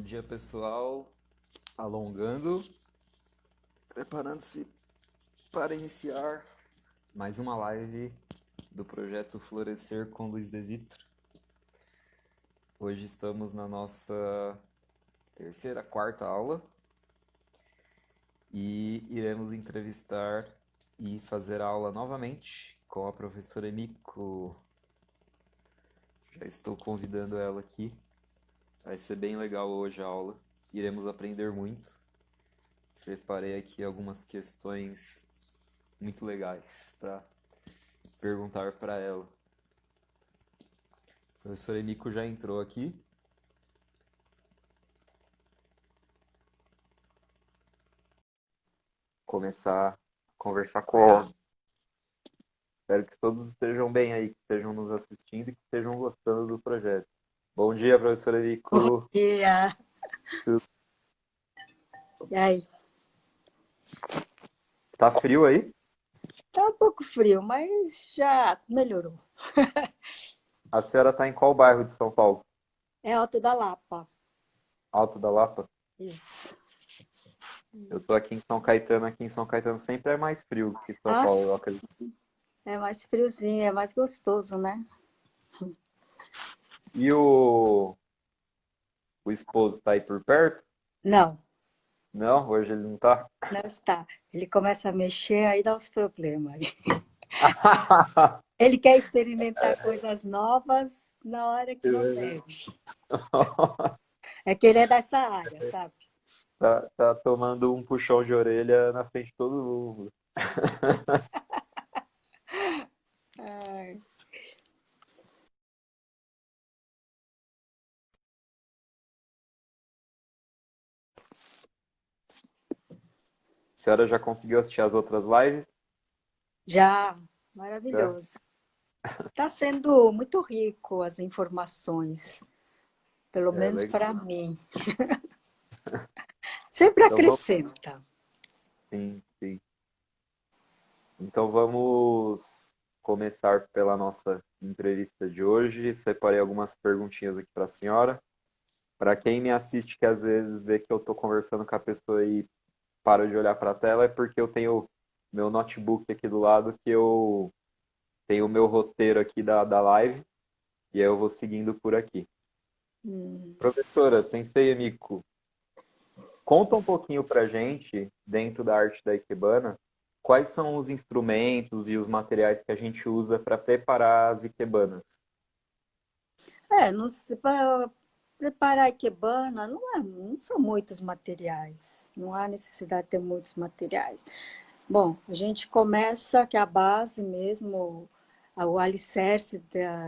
dia, pessoal. Alongando, preparando-se para iniciar mais uma live do projeto Florescer com Luz de Vitro. Hoje estamos na nossa quarta aula e iremos entrevistar e fazer a aula novamente com a professora Emiko. Já estou convidando ela aqui. Vai ser bem legal hoje a aula. Iremos aprender muito. Separei aqui algumas questões muito legais para perguntar para ela. A professora Emiko já entrou aqui. Começar a conversar com ela. Espero que todos estejam bem aí, que estejam nos assistindo e que estejam gostando do projeto. Bom dia, professora Emiko. Bom dia. E aí? Tá frio aí? Tá um pouco frio, mas já melhorou. A senhora tá em qual bairro de São Paulo? É Alto da Lapa. Alto da Lapa? Isso. Eu tô aqui em São Caetano. Aqui em São Caetano sempre é mais frio que São Paulo, eu acredito. É mais friozinho, é mais gostoso, né? E o esposo tá aí por perto? Não, Não, hoje ele não tá. não está. Ele começa a mexer, aí dá os problemas. Ele quer experimentar coisas novas na hora que não deve. É que ele é dessa área, sabe? Tá tomando um puxão de orelha na frente de todo mundo. Ai. A senhora já conseguiu assistir as outras lives? Já, Já? maravilhoso. Está sendo muito rico as informações, pelo É, menos legal. para mim. Sempre Então vamos. acrescenta. Sim, sim. Então vamos começar pela nossa entrevista de hoje. Separei algumas perguntinhas aqui para a senhora. Para quem me assiste, que às vezes vê que eu estou conversando com a pessoa e para de olhar para a tela, é porque eu tenho meu notebook aqui do lado, que eu tenho o meu roteiro aqui da live, e aí eu vou seguindo por aqui. Professora, Sensei Emiko, conta um pouquinho pra gente, dentro da arte da Ikebana, quais são os instrumentos e os materiais que a gente usa para preparar as Ikebanas? Para preparar a ikebana não são muitos materiais, não há necessidade de ter muitos materiais. Bom, a gente começa que a base mesmo, o alicerce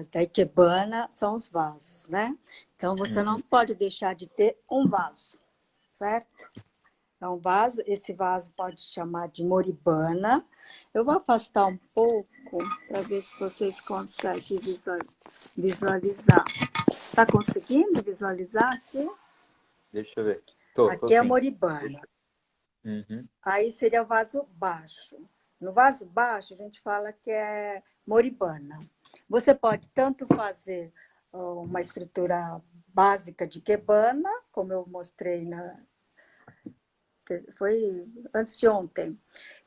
da ikebana são os vasos, né? Então você não pode deixar de ter um vaso, certo? Então, esse vaso pode chamar de moribana. Eu vou afastar um pouco para ver se vocês conseguem visualizar. Está conseguindo visualizar aqui? Deixa eu ver. Tô Aqui é a sim. moribana. Uhum. Aí seria o vaso baixo. No vaso baixo, a gente fala que é moribana. Você pode tanto fazer uma estrutura básica de ikebana, como eu mostrei foi antes de ontem,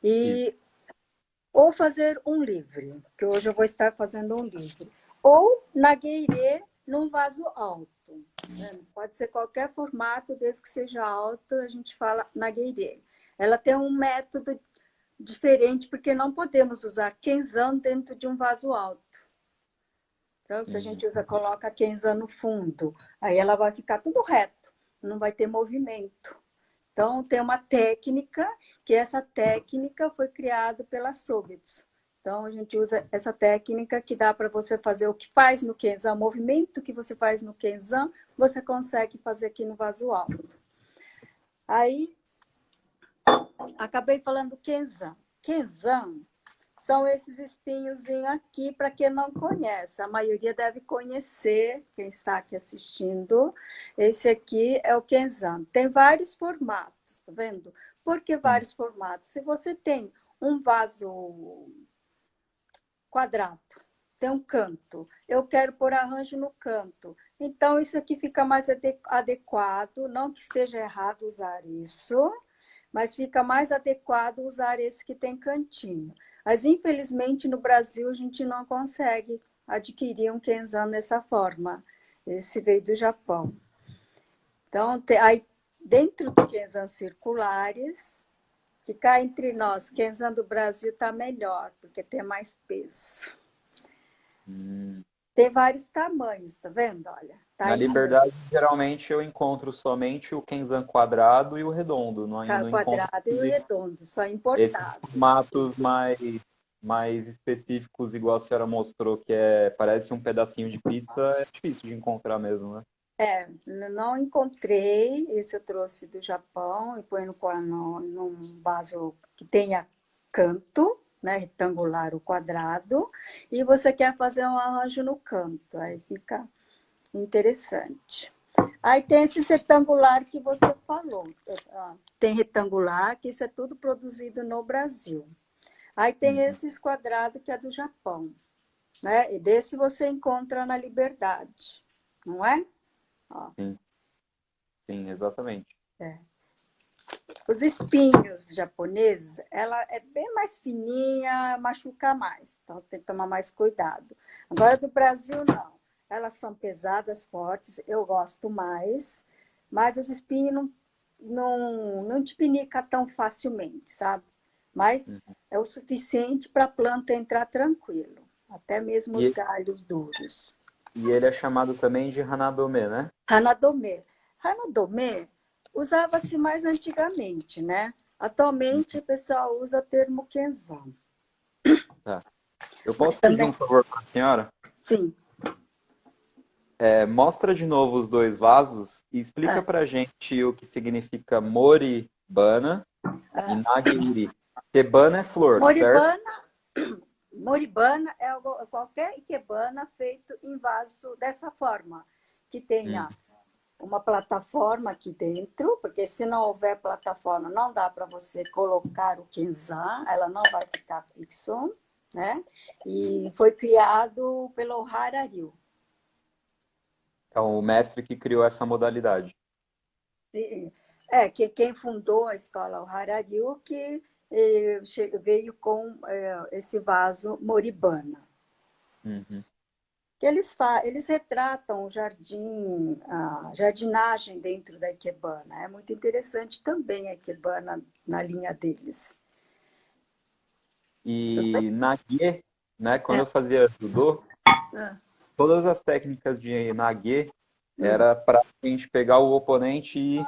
Isso. ou fazer um livre, que hoje eu vou estar fazendo um livre, ou na gueirê num vaso alto. Né? Pode ser qualquer formato, desde que seja alto, a gente fala na gueirê. Ela tem um método diferente, porque não podemos usar quenzão dentro de um vaso alto. Então, se a gente coloca quenzão no fundo, aí ela vai ficar tudo reto, não vai ter movimento. Então, tem uma técnica, que essa técnica foi criada pela Sogetsu. Então, a gente usa essa técnica que dá para você fazer o que faz no Kenzan, o movimento que você faz no Kenzan, você consegue fazer aqui no vaso alto. Aí, acabei falando Kenzan. Kenzan são esses espinhozinhos aqui, para quem não conhece. A maioria deve conhecer, quem está aqui assistindo. Esse aqui é o Kenzan. Tem vários formatos, tá vendo? Por que vários formatos? Se você tem um vaso quadrado, tem um canto, eu quero pôr arranjo no canto, Então, isso aqui fica mais adequado, não que esteja errado usar isso, mas fica mais adequado usar esse que tem cantinho. Mas, infelizmente, no Brasil, a gente não consegue adquirir um Kenzan dessa forma. Esse veio do Japão. Então, aí, dentro do Kenzan circulares, que cá entre nós, Kenzan do Brasil está melhor, porque tem mais peso. Tem vários tamanhos, tá vendo? Olha, tá Na aí. Liberdade, geralmente eu encontro somente o Kenzan quadrado e o redondo. Não, não encontro Quadrado e redondo, só esses importados. formatos mais específicos, igual a senhora mostrou, que parece um pedacinho de pizza, é difícil de encontrar mesmo, né? Não encontrei. Esse eu trouxe do Japão e põe num vaso que tenha canto, né, retangular ou quadrado, e você quer fazer um arranjo no canto, aí fica interessante. Aí tem esse retangular que você falou. Tem retangular, que isso é tudo produzido no Brasil. Aí tem esses quadrados que é do Japão, né? E desse você encontra na Liberdade, não é? Ó. Sim, sim, exatamente. Os espinhos japoneses, ela é bem mais fininha, machuca mais. Então, você tem que tomar mais cuidado. Agora, do Brasil, não. Elas são pesadas, fortes, eu gosto mais. Mas os espinhos não te pinica tão facilmente, sabe? Mas é o suficiente para a planta entrar tranquilo. Até mesmo os E, galhos duros. e ele é chamado também de Hanadome, né? Hanadome. Hanadome usava-se mais antigamente, né? Atualmente, o pessoal usa o termo Kenzan. Tá. Eu Mas posso pedir um também, favor para a senhora? sim. Mostra de novo os dois vasos e explica Ah, para a gente o que significa Moribana e Nagiri. Ikebana é flor, certo? Moribana, moribana é qualquer ikebana feito em vaso dessa forma, que Hum, tenha uma plataforma aqui dentro, porque se não houver plataforma, não dá para você colocar o Kenzan, ela não vai ficar fixo, né? E foi criado pelo Harari. Então, o mestre que criou essa modalidade. Que quem fundou a escola, o Harari, que veio com esse vaso moribana. Uhum. Que eles retratam o jardim, a jardinagem dentro da Ikebana. É muito interessante também a Ikebana na linha deles. E Nage, né, quando É. eu fazia judô, Ah, todas as técnicas de Nage hum. era para a gente pegar o oponente e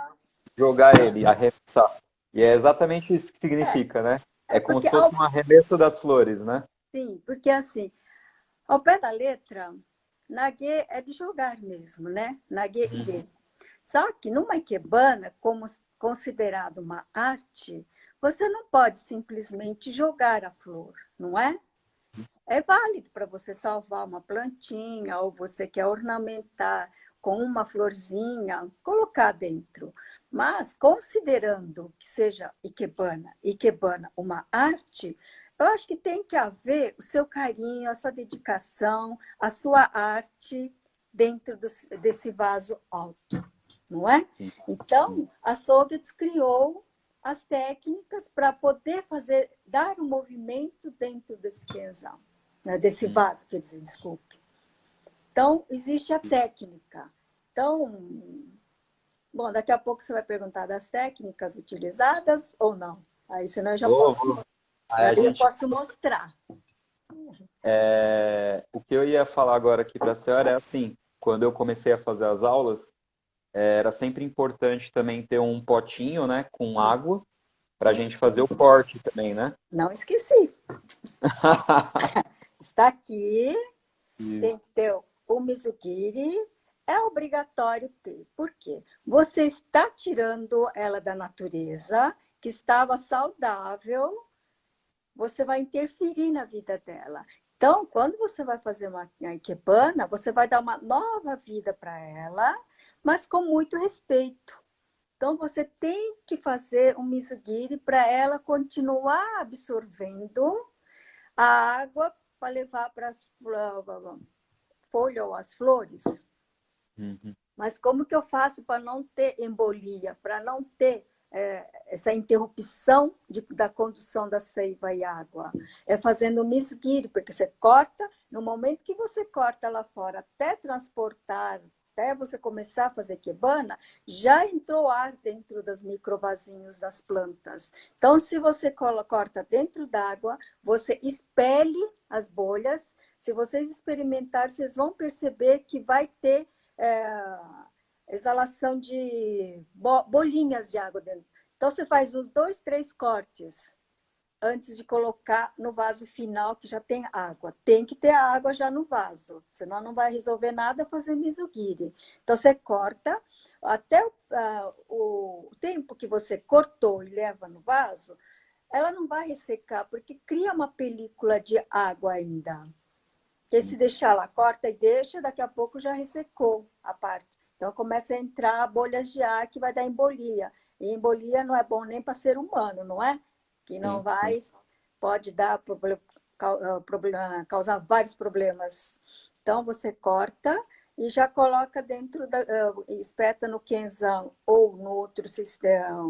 jogar ele, arremessar. E é exatamente isso que significa, né? É como Porque, se fosse um arremesso das flores, né? sim, porque assim, ao pé da letra, Nage é de jogar mesmo, né? Nage Uhum. ire. Só que numa ikebana, como considerado uma arte, você não pode simplesmente jogar a flor, não é? É válido para você salvar uma plantinha ou você quer ornamentar com uma florzinha, colocar dentro. Mas, considerando que seja ikebana uma arte, eu acho que tem que haver o seu carinho, a sua dedicação, a sua arte dentro desse vaso alto, não é? Sim, sim. Então, a Soggetsu criou as técnicas para poder dar um movimento dentro desse kenzan, né, desse Hum. vaso, quer dizer, desculpe. Então, existe a técnica. Então, bom, daqui a pouco você vai perguntar das técnicas utilizadas ou não. Aí, senão eu já Vou, posso, vou. Aí a aí eu gente, posso mostrar. o que eu ia falar agora aqui para a senhora é assim, quando eu comecei a fazer as aulas, era sempre importante também ter um potinho, né, com água, para a gente fazer o corte também, né? Não esqueci. Está aqui, Isso. tem que ter o Mizugiri, é obrigatório ter. Por quê? Você está tirando ela da natureza, que estava saudável, você vai interferir na vida dela. Então, quando você vai fazer uma ikebana, você vai dar uma nova vida para ela, mas com muito respeito. Então, você tem que fazer um mizugiri para ela continuar absorvendo a água para levar para as folhas ou as flores. Uhum. Mas como que eu faço para não ter embolia, para não ter essa interrupção da condução da seiva e água? É fazendo o misugiri, porque você corta, no momento que você corta lá fora, até transportar, até você começar a fazer quebana, já entrou ar dentro dos microvasinhos das plantas. Então, se você corta dentro d'água, você expele as bolhas. Se vocês experimentarem, vocês vão perceber que vai ter é, exalação de bolinhas de água dentro. Então, você faz uns 2, 3 cortes antes de colocar no vaso final, que já tem água. Tem que ter água já no vaso, senão não vai resolver nada fazer misugiri. Então, você corta, até o tempo que você cortou e leva no vaso, ela não vai ressecar, porque cria uma película de água ainda. Porque se deixar lá, corta e deixa, daqui a pouco já ressecou a parte. Então começa a entrar bolhas de ar que vai dar embolia. E embolia não é bom nem para ser humano, não é? Que não Sim, vai, sim. pode dar causar vários problemas. Então você corta e já coloca dentro da, espeta no quenzão ou no outro sistema,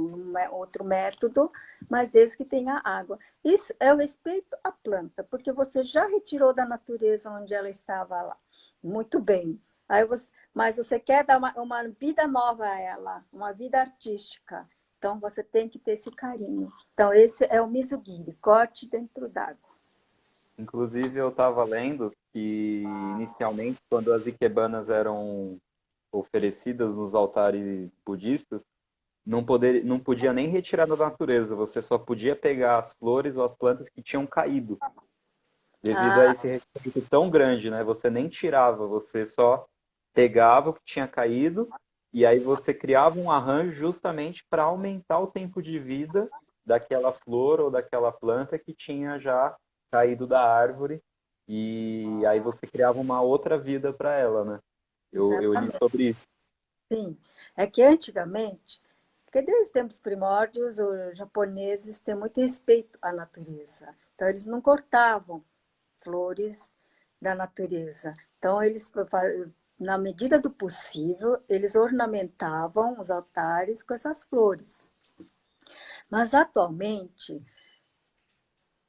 outro método, mas desde que tenha água. Isso é o respeito à planta, porque você já retirou da natureza onde ela estava lá. Muito bem. Mas você quer dar uma vida nova a ela, uma vida artística. Então, você tem que ter esse carinho. Então, esse é o misugiri, corte dentro d'água. Inclusive, eu estava lendo que, inicialmente, quando as ikebanas eram oferecidas nos altares budistas, não podia nem retirar da natureza, você só podia pegar as flores ou as plantas que tinham caído, devido a Ah, esse respeito tão grande, né? Você nem tirava, você só pegava o que tinha caído e aí você criava um arranjo justamente para aumentar o tempo de vida daquela flor ou daquela planta que tinha já caído da árvore e aí você criava uma outra vida para ela, né? Eu li exatamente. sobre isso. Sim. É que antigamente, porque desde os tempos primórdios, os japoneses têm muito respeito à natureza. Então, eles não cortavam flores da natureza. Então, eles, na medida do possível, eles ornamentavam os altares com essas flores. Mas, atualmente,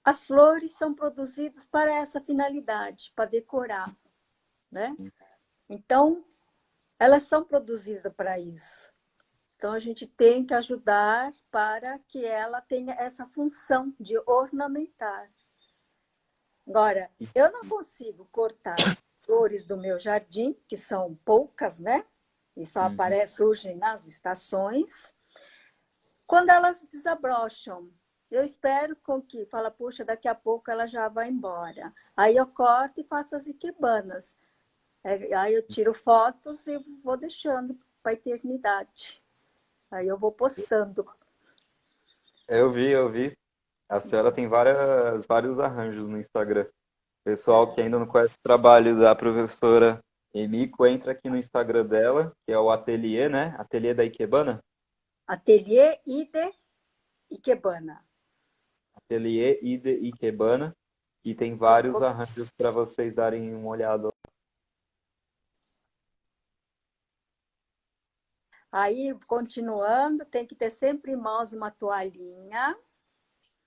as flores são produzidas para essa finalidade, para decorar, né? Então, elas são produzidas para isso. Então, a gente tem que ajudar para que ela tenha essa função de ornamentar. Agora, eu não consigo cortar flores do meu jardim, que são poucas, né? E só Uhum. surgem nas estações, quando elas desabrocham. Eu espero com que, fala, puxa, daqui a pouco ela já vai embora. Aí eu corto e faço as ikebanas. Aí eu tiro fotos e vou deixando para a eternidade. Aí eu vou postando. Eu vi. A senhora tem vários arranjos no Instagram. Pessoal que ainda não conhece o trabalho da professora Emiko, entra aqui no Instagram dela, que é o Ateliê, né? Ateliê da Ikebana. Ateliê Ide Ikebana. Ateliê Ide Ikebana. E tem Eu vários vou arranjos para vocês darem uma olhada. Aí, continuando, tem que ter sempre em mãos uma toalhinha,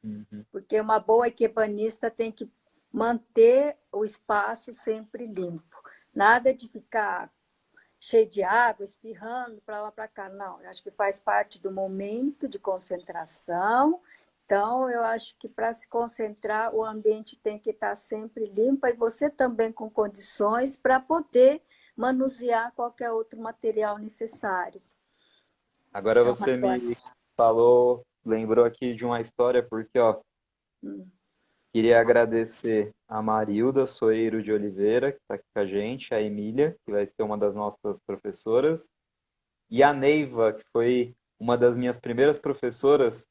Uhum. porque uma boa equibanista tem que manter o espaço sempre limpo. Nada de ficar cheio de água, espirrando para lá para cá. Não, eu acho que faz parte do momento de concentração. Então, eu acho que para se concentrar, o ambiente tem que estar sempre limpo e você também com condições para poder manusear qualquer outro material necessário. Agora Então, uma você toalha. me falou, lembrou aqui de uma história, porque, ó, Hum. queria agradecer a Marilda Soeiro de Oliveira, que está aqui com a gente, a Emília, que vai ser uma das nossas professoras, e a Neiva, que foi uma das minhas primeiras professoras,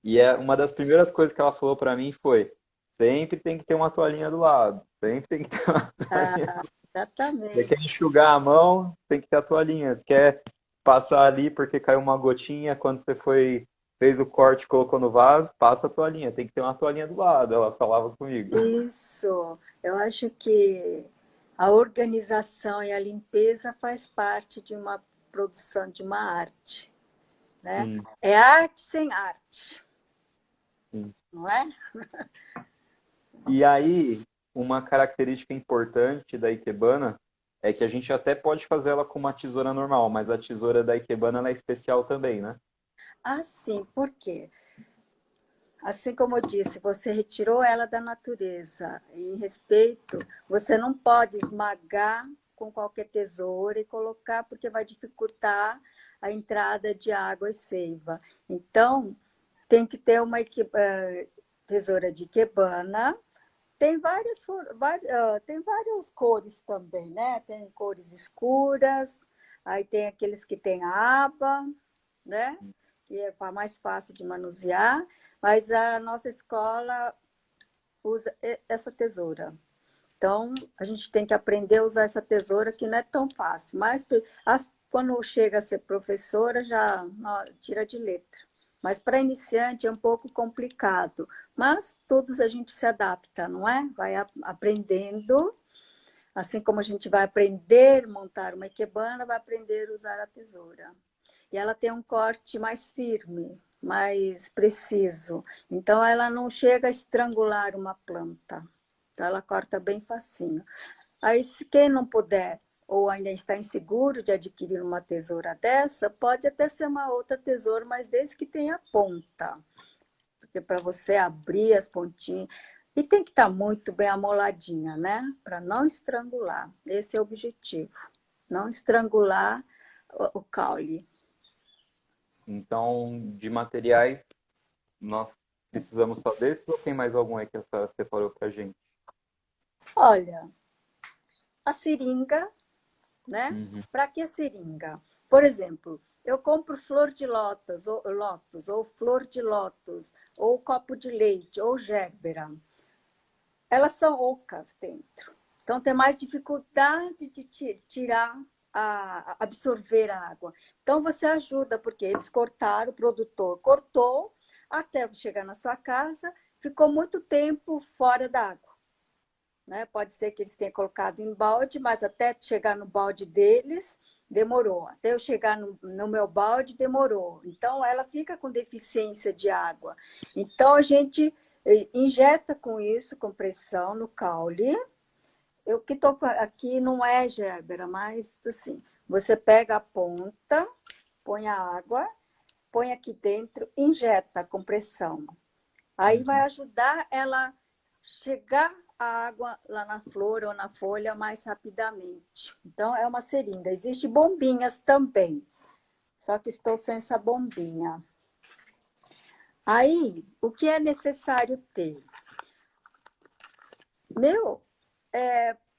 e é uma das primeiras coisas que ela falou para mim foi: sempre tem que ter uma toalhinha do lado, sempre tem que ter uma toalhinha. Ah, Você quer exatamente. enxugar a mão, tem que ter a toalhinha. Você quer passar ali porque caiu uma gotinha quando você fez o corte e colocou no vaso, passa a toalhinha. Tem que ter uma toalhinha do lado, ela falava comigo. Isso. Eu acho que a organização e a limpeza faz parte de uma produção de uma arte, né? Sim, É arte sem arte, sim. não é? E aí, uma característica importante da Ikebana é que a gente até pode fazer ela com uma tesoura normal, mas a tesoura da Ikebana ela é especial também, né? Assim, por quê? Assim como eu disse, você retirou ela da natureza. Em respeito, você não pode esmagar com qualquer tesoura e colocar, porque vai dificultar a entrada de água e seiva. Então, tem que ter uma tesoura de ikebana. Tem tem várias cores também, né? Tem cores escuras, aí tem aqueles que têm a aba, né? Que é mais fácil de manusear, mas a nossa escola usa essa tesoura. Então, a gente tem que aprender a usar essa tesoura, que não é tão fácil, mas quando chega a ser professora, já tira de letra. Mas para iniciante é um pouco complicado, mas todos a gente se adapta, não é? Vai aprendendo, assim como a gente vai aprender a montar uma ikebana, vai aprender a usar a tesoura. E ela tem um corte mais firme, mais preciso. Então, ela não chega a estrangular uma planta. Então, ela corta bem facinho. Aí, se quem não puder ou ainda está inseguro de adquirir uma tesoura dessa, pode até ser uma outra tesoura, mas desde que tenha ponta. Porque para você abrir as pontinhas... E tem que estar muito bem amoladinha, né? Para não estrangular. Esse é o objetivo. Não estrangular o caule. Então, de materiais, nós precisamos só desses ou tem mais algum aí que a senhora separou pra gente? Olha, a seringa, né? Uhum. Para que seringa? Por exemplo, eu compro flor de lótus, ou flor de lótus, ou copo de leite, ou gérbera. Elas são ocas dentro. Então, tem mais dificuldade de tirar, absorver a água. Então, você ajuda, porque eles cortaram, o produtor cortou, até chegar na sua casa, ficou muito tempo fora da água. Né? Pode ser que eles tenham colocado em balde, mas até chegar no balde deles, demorou. Até eu chegar no meu balde, demorou. Então, ela fica com deficiência de água. Então, a gente injeta com isso, com pressão no caule. Eu que estou aqui não é gérbera, mas assim, você pega a ponta, põe a água, põe aqui dentro, injeta com pressão. Aí vai ajudar ela chegar a água lá na flor ou na folha mais rapidamente. Então, é uma seringa. Existem bombinhas também, só que estou sem essa bombinha. Aí, o que é necessário ter? Meu,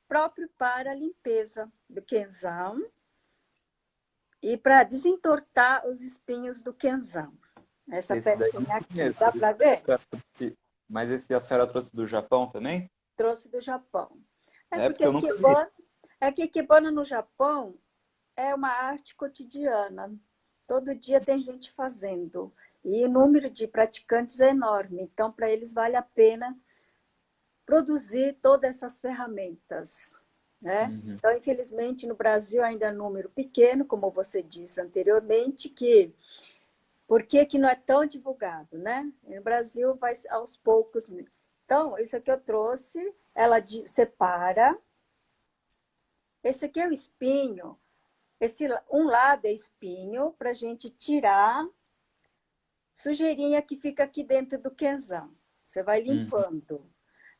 próprio para a limpeza do quenzão e para desentortar os espinhos do quenzão. Essa Esse daí eu pecinha não aqui, conheço. dá para ver? Mas esse a senhora trouxe do Japão também? Trouxe do Japão. É É porque porque eu nunca vi. que ikebana no Japão é uma arte cotidiana. Todo dia tem gente fazendo. E o número de praticantes é enorme. Então, para eles, vale a pena produzir todas essas ferramentas. Né? Uhum. Então, infelizmente, no Brasil ainda é um número pequeno, como você disse anteriormente, por que não é tão divulgado? Né? No Brasil, vai aos poucos. Então, isso aqui eu trouxe, ela separa. Esse aqui é o espinho. Um lado é espinho, para a gente tirar sujeirinha que fica aqui dentro do quenzão. Você vai Uhum. limpando.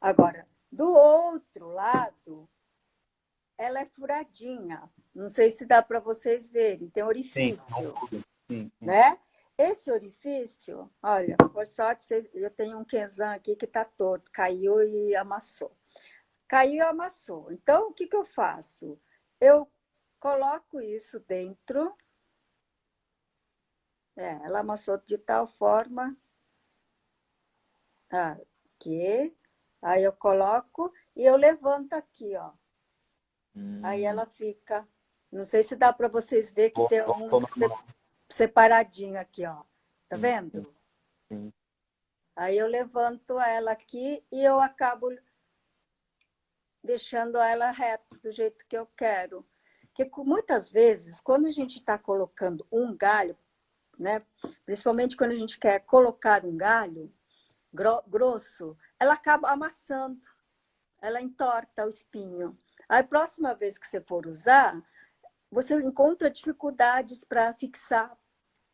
Agora, do outro lado, ela é furadinha. Não sei se dá para vocês verem, tem Sim, orifício, sim, sim. né? Esse orifício, olha, por sorte, eu tenho um quenzão aqui que está torto, caiu e amassou. Caiu e amassou. Então, o que eu faço? Eu coloco isso dentro. Ela amassou de tal forma que aí eu coloco e eu levanto aqui, ó. Aí Hum. ela fica. Não sei se dá para vocês ver que tem Vou um tomar. separadinho aqui, ó. Tá Sim, sim, vendo? sim. Aí eu levanto ela aqui e eu acabo deixando ela reta do jeito que eu quero. Porque muitas vezes, quando a gente está colocando um galho, né, principalmente quando a gente quer colocar um galho grosso, ela acaba amassando, ela entorta o espinho. Aí, próxima vez que você for usar, você encontra dificuldades para fixar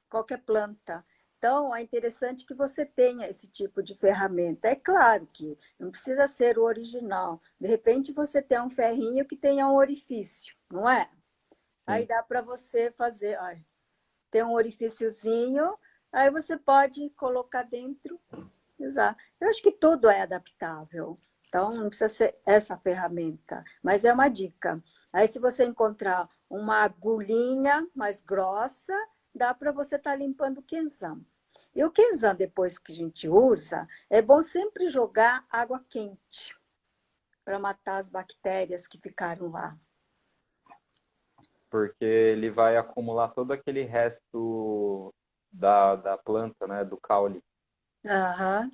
qualquer planta. Então, é interessante que você tenha esse tipo de ferramenta. É claro que não precisa ser o original. De repente, você tem um ferrinho que tenha um orifício, não é? Aí Sim. dá para você fazer, ó, tem um orifíciozinho, aí você pode colocar dentro e usar. Eu acho que tudo é adaptável. Então, não precisa ser essa ferramenta, mas é uma dica. Aí, se você encontrar uma agulhinha mais grossa, dá para você estar limpando o quenzão. E o quenzão, depois que a gente usa, é bom sempre jogar água quente para matar as bactérias que ficaram lá. Porque ele vai acumular todo aquele resto da planta, né, do caule. Aham.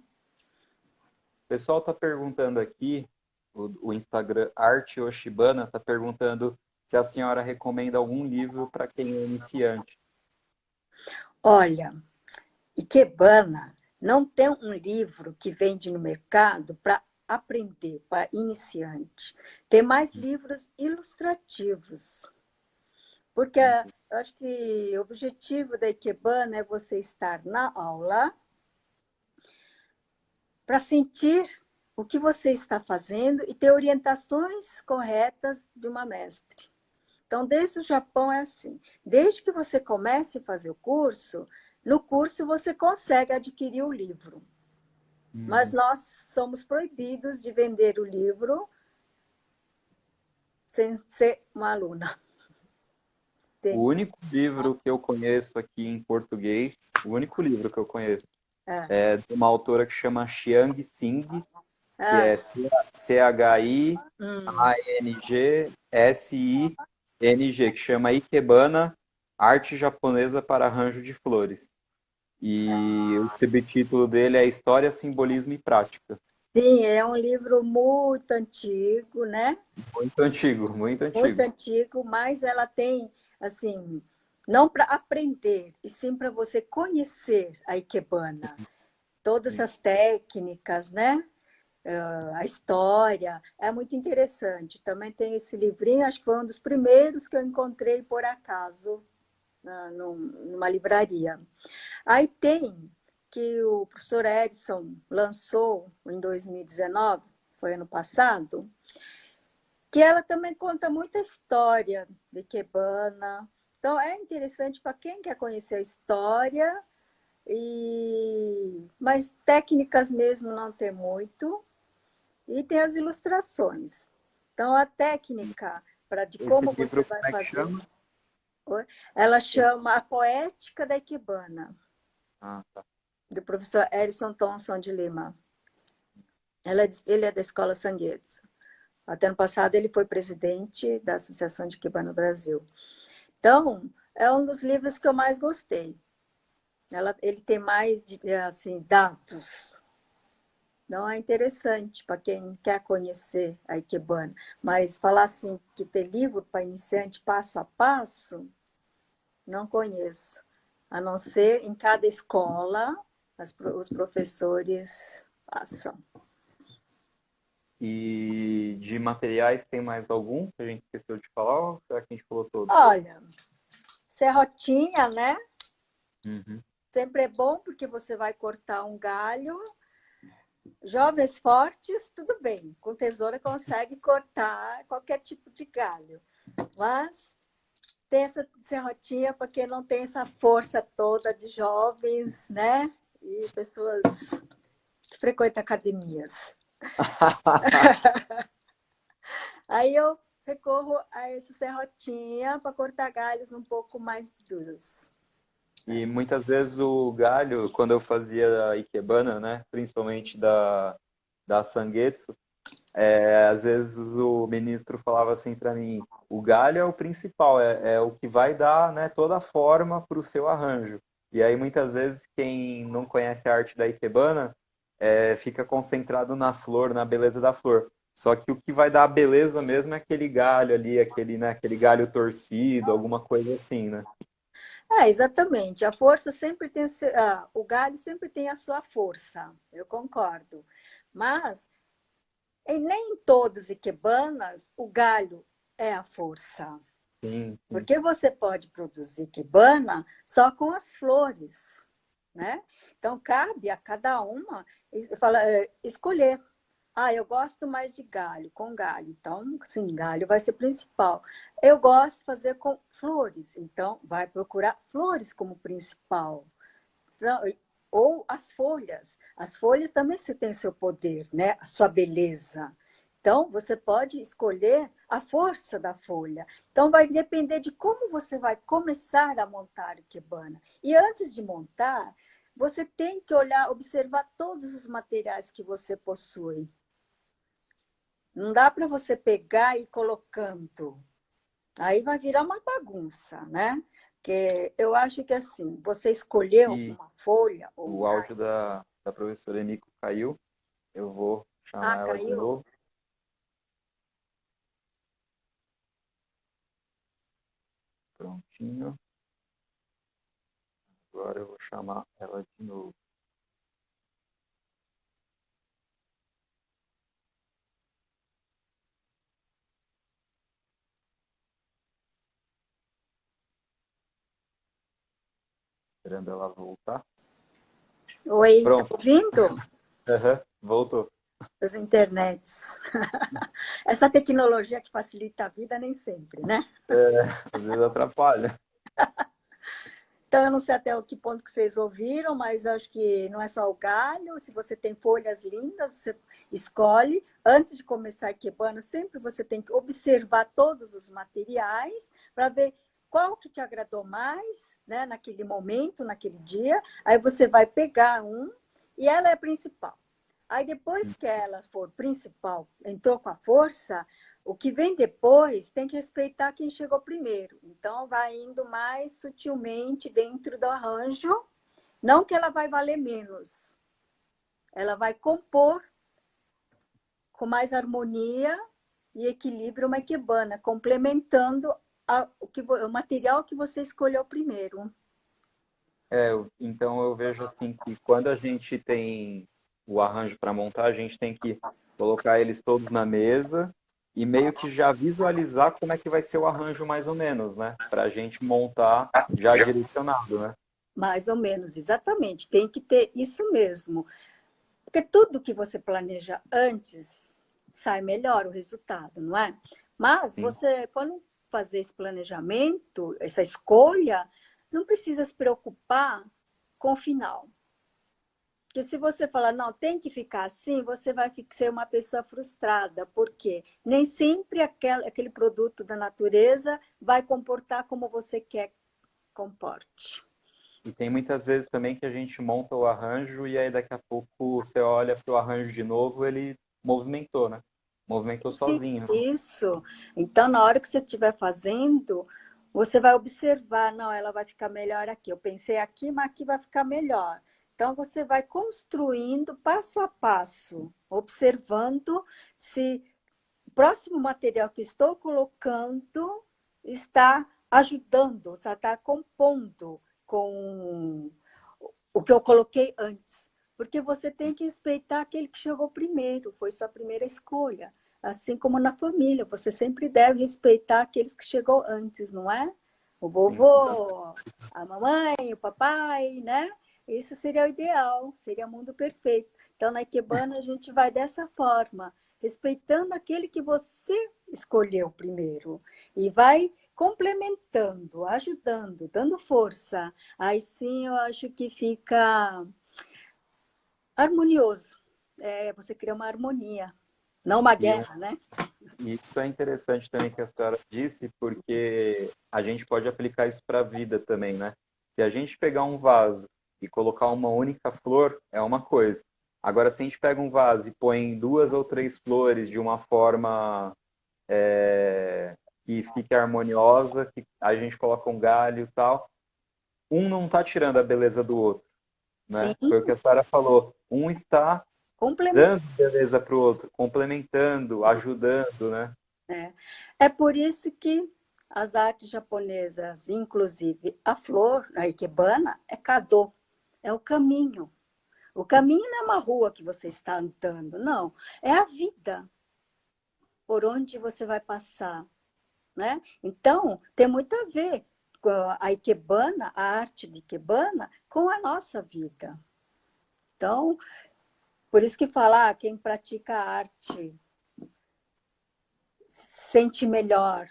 O pessoal está perguntando aqui, o Instagram Arte Oshibana está perguntando se a senhora recomenda algum livro para quem é iniciante. Olha, Ikebana não tem um livro que vende no mercado para aprender, para iniciante. Tem mais livros ilustrativos. Porque eu acho que o objetivo da Ikebana é você estar na aula para sentir o que você está fazendo e ter orientações corretas de uma mestre. Então, desde o Japão é assim. Desde que você comece a fazer o curso, no curso você consegue adquirir o livro. Mas Uhum. nós somos proibidos de vender o livro sem ser uma aluna. O Tem. único livro que eu conheço aqui em português, o único livro que eu conheço, É. é de uma autora que chama Xiang Xing, que Ah, é hum. Chingsing, que chama Ikebana, Arte Japonesa para Arranjo de Flores. E o subtítulo dele é História, Simbolismo e Prática. Sim, é um livro muito antigo, né? Muito antigo, muito Muito antigo. antigo, mas ela tem, assim, não para aprender, e sim para você conhecer a Ikebana. Todas Sim. as técnicas, né? A história, é muito interessante. Também tem esse livrinho, acho que foi um dos primeiros que eu encontrei por acaso numa livraria. Aí tem que o professor Edson lançou em 2019, foi ano passado, que ela também conta muita história de Ikebana. Então, é interessante para quem quer conhecer a história, mas técnicas mesmo não tem muito. E tem as ilustrações. Então, a técnica de Esse como você livro, vai como é que fazer, chama? ela Esse- chama A Poética da Ikebana, Ah, tá. do professor Erison Thompson de Lima. Ele é da Escola Sanguetsu. Até ano passado, ele foi presidente da Associação de Ikebana no Brasil. Então, é um dos livros que eu mais gostei. Ele tem mais assim, dados. Não é interessante para quem quer conhecer a Ikebana. Mas falar assim que ter livro para iniciante passo a passo, não conheço. A não ser em cada escola, os professores passam. E de materiais tem mais algum que a gente esqueceu de falar? Ou será que a gente falou todos? Olha, serrotinha, né? Uhum. Sempre é bom porque você vai cortar um galho. Jovens fortes, tudo bem. Com tesoura consegue cortar qualquer tipo de galho. Mas tem essa serrotinha para quem não tem essa força toda de jovens, né? E pessoas que frequentam academias. Aí eu recorro a essa serrotinha para cortar galhos um pouco mais duros. E muitas vezes o galho, quando eu fazia a ikebana, né, principalmente da Sangetsu, às vezes o ministro falava assim para mim, o galho é o principal, é o que vai dar, né, toda a forma para o seu arranjo. E aí muitas vezes quem não conhece a arte da ikebana fica concentrado na flor, na beleza da flor. Só que o que vai dar a beleza mesmo é aquele galho ali, aquele, né, aquele galho torcido, alguma coisa assim, né? Exatamente. A força sempre tem, o galho sempre tem a sua força, eu concordo. Mas nem em todas as ikebanas o galho é a força. Sim, sim. Porque você pode produzir ikebana só com as flores, né? Então, cabe a cada uma escolher. Eu gosto mais de galho, com galho. Então, sim, galho vai ser principal. Eu gosto de fazer com flores. Então, vai procurar flores como principal. Ou as folhas. As folhas também se tem seu poder, né? A sua beleza. Então, você pode escolher a força da folha. Então, vai depender de como você vai começar a montar o ikebana. E antes de montar, você tem que olhar, observar todos os materiais que você possui. Não dá para você pegar e ir colocando. Aí vai virar uma bagunça, né? Porque eu acho que assim, você escolheu E uma folha ou um o galho. áudio da professora Eniko caiu. Eu vou chamar ela de Caiu? novo. Prontinho. Agora eu vou chamar ela de novo. Esperando ela voltar. Oi, tá Pronto. ouvindo? Aham, voltou. As internets. Essa tecnologia que facilita a vida nem sempre, né? É, às vezes atrapalha. Então, eu não sei até o que ponto que vocês ouviram, mas acho que não é só o galho. Se você tem folhas lindas, você escolhe. Antes de começar a ikebana, sempre você tem que observar todos os materiais para ver qual que te agradou mais, né, naquele momento, naquele dia. Aí você vai pegar um e ela é a principal. Aí depois que ela for principal, entrou com a força, o que vem depois tem que respeitar quem chegou primeiro. Então, vai indo mais sutilmente dentro do arranjo. Não que ela vai valer menos. Ela vai compor com mais harmonia e equilíbrio uma ikebana, complementando o material que você escolheu primeiro. Então eu vejo assim que quando a gente tem o arranjo para montar, a gente tem que colocar eles todos na mesa e meio que já visualizar como é que vai ser o arranjo mais ou menos, né? Para a gente montar já direcionado, né? Mais ou menos, exatamente. Tem que ter isso mesmo. Porque tudo que você planeja antes sai melhor o resultado, não é? Mas Sim. você, quando fazer esse planejamento, essa escolha, não precisa se preocupar com o final. Porque se você falar, não, tem que ficar assim, você vai ser uma pessoa frustrada, porque nem sempre aquele produto da natureza vai comportar como você quer que comporte. E tem muitas vezes também que a gente monta o arranjo e aí daqui a pouco você olha para o arranjo de novo, ele movimentou, né? Movimentou sozinho. Isso. Então, na hora que você estiver fazendo, você vai observar, não, ela vai ficar melhor aqui. Eu pensei aqui, mas aqui vai ficar melhor. Então, você vai construindo passo a passo, observando se o próximo material que estou colocando está ajudando, está compondo com o que eu coloquei antes. Porque você tem que respeitar aquele que chegou primeiro, foi sua primeira escolha. Assim como na família, você sempre deve respeitar aqueles que chegou antes, não é? O Sim, vovô, a mamãe, o papai, né? Isso seria o ideal, seria o mundo perfeito. Então, na Ikebana, a gente vai dessa forma, respeitando aquele que você escolheu primeiro. E vai complementando, ajudando, dando força. Aí sim eu acho que fica harmonioso. Você cria uma harmonia, não uma e guerra, né? isso é interessante também que a senhora disse, porque a gente pode aplicar isso para a vida também, né? Se a gente pegar um vaso e colocar uma única flor, é uma coisa. Agora, se a gente pega um vaso e põe duas ou três flores de uma forma que fique harmoniosa, que a gente coloca um galho e tal, um não está tirando a beleza do outro, Sim, né? Foi o que a senhora falou. Um está Complementa. dando beleza para o outro, complementando, ajudando, né? É por isso que as artes japonesas, inclusive a flor, a ikebana, é kado, é o caminho. O caminho não é uma rua que você está andando, não. É a vida por onde você vai passar, né? Então, tem muito a ver com a ikebana, a arte de ikebana, com a nossa vida. Então, por isso que falar, quem pratica arte sente melhor.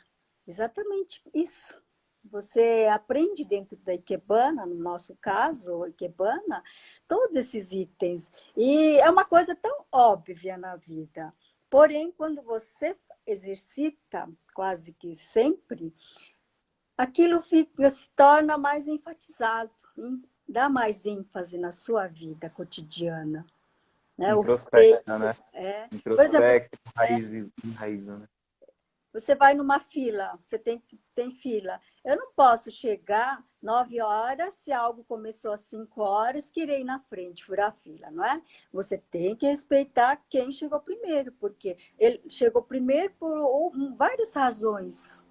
Exatamente isso. Você aprende dentro da Ikebana, no nosso caso, Ikebana, todos esses itens. E é uma coisa tão óbvia na vida. Porém, quando você exercita, quase que sempre, aquilo se torna mais enfatizado, dá mais ênfase na sua vida cotidiana. Né? O respeito. Introspecta, né? Por exemplo, Introspecta, raiz, raiz, né? você vai numa fila, você tem fila. Eu não posso chegar 9 horas, se algo começou às 5 horas, querer ir na frente, furar a fila, não é? Você tem que respeitar quem chegou primeiro, porque ele chegou primeiro por várias razões.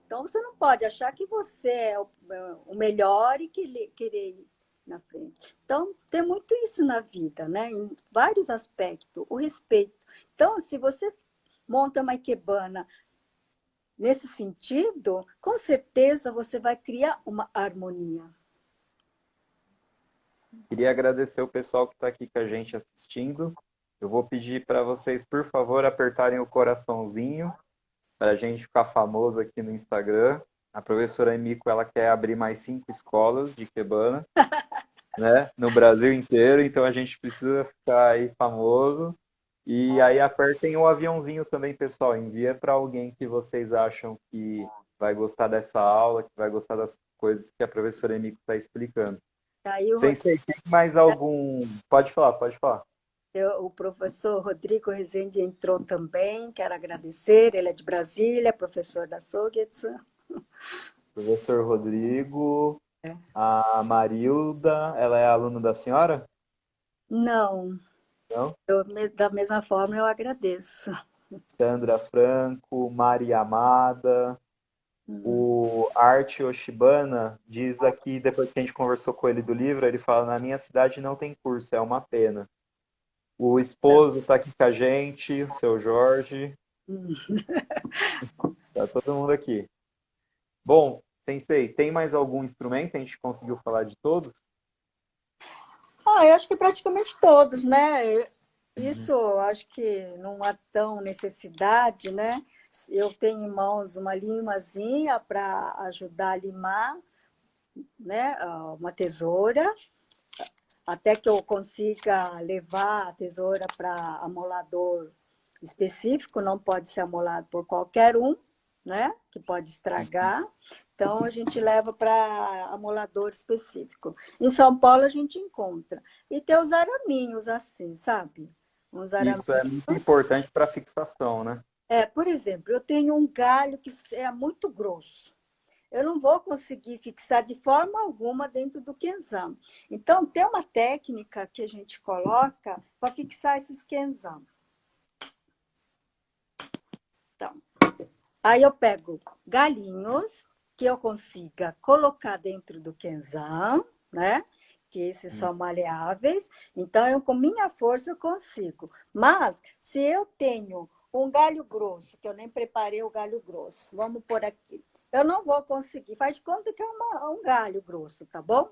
Então, você não pode achar que você é o melhor e querer ir na frente. Então, tem muito isso na vida, né? Em vários aspectos, o respeito. Então, se você monta uma ikebana nesse sentido, com certeza você vai criar uma harmonia. Queria agradecer o pessoal que está aqui com a gente assistindo. Eu vou pedir para vocês, por favor, apertarem o coraçãozinho para a gente ficar famoso aqui no Instagram. A professora Emiko, ela quer abrir mais 5 escolas de Ikebana, né, no Brasil inteiro, então a gente precisa ficar aí famoso. E aí apertem o aviãozinho também, pessoal. Envia para alguém que vocês acham que vai gostar dessa aula, que vai gostar das coisas que a professora Emiko está explicando. Aí Sensei, tem mais algum... Pode falar, pode falar. o professor Rodrigo Rezende entrou também, quero agradecer, ele é de Brasília, professor da Sogetsu. Professor Rodrigo, a Marilda, ela é aluna da senhora? Não, Não? da mesma forma eu agradeço. Sandra Franco, Maria Amada, o Arte Oshibana diz aqui, depois que a gente conversou com ele do livro, ele fala, na minha cidade não tem curso, é uma pena. O esposo está aqui com a gente, o seu Jorge, tá todo mundo aqui. Bom, Sensei, tem mais algum instrumento? A gente conseguiu falar de todos? Eu acho que praticamente todos, né? Isso, eu acho que não há tão necessidade, né? Eu tenho em mãos uma limazinha para ajudar a limar, né? Uma tesoura, até que eu consiga levar a tesoura para amolador específico, não pode ser amolado por qualquer um, né? Que pode estragar. Então, a gente leva para amolador específico. Em São Paulo, a gente encontra. E tem os araminhos assim, sabe? Uns Isso é araminhos. muito importante para fixação, né? Por exemplo, eu tenho um galho que é muito grosso. Eu não vou conseguir fixar de forma alguma dentro do kenzan. Então, tem uma técnica que a gente coloca para fixar esses kenzan. Então, aí eu pego galinhos que eu consiga colocar dentro do kenzan, né? Que esses são maleáveis. Então, eu com minha força eu consigo. Mas, se eu tenho um galho grosso, que eu nem preparei o galho grosso, vamos por aqui. Eu não vou conseguir. Faz de conta que é um galho grosso, tá bom?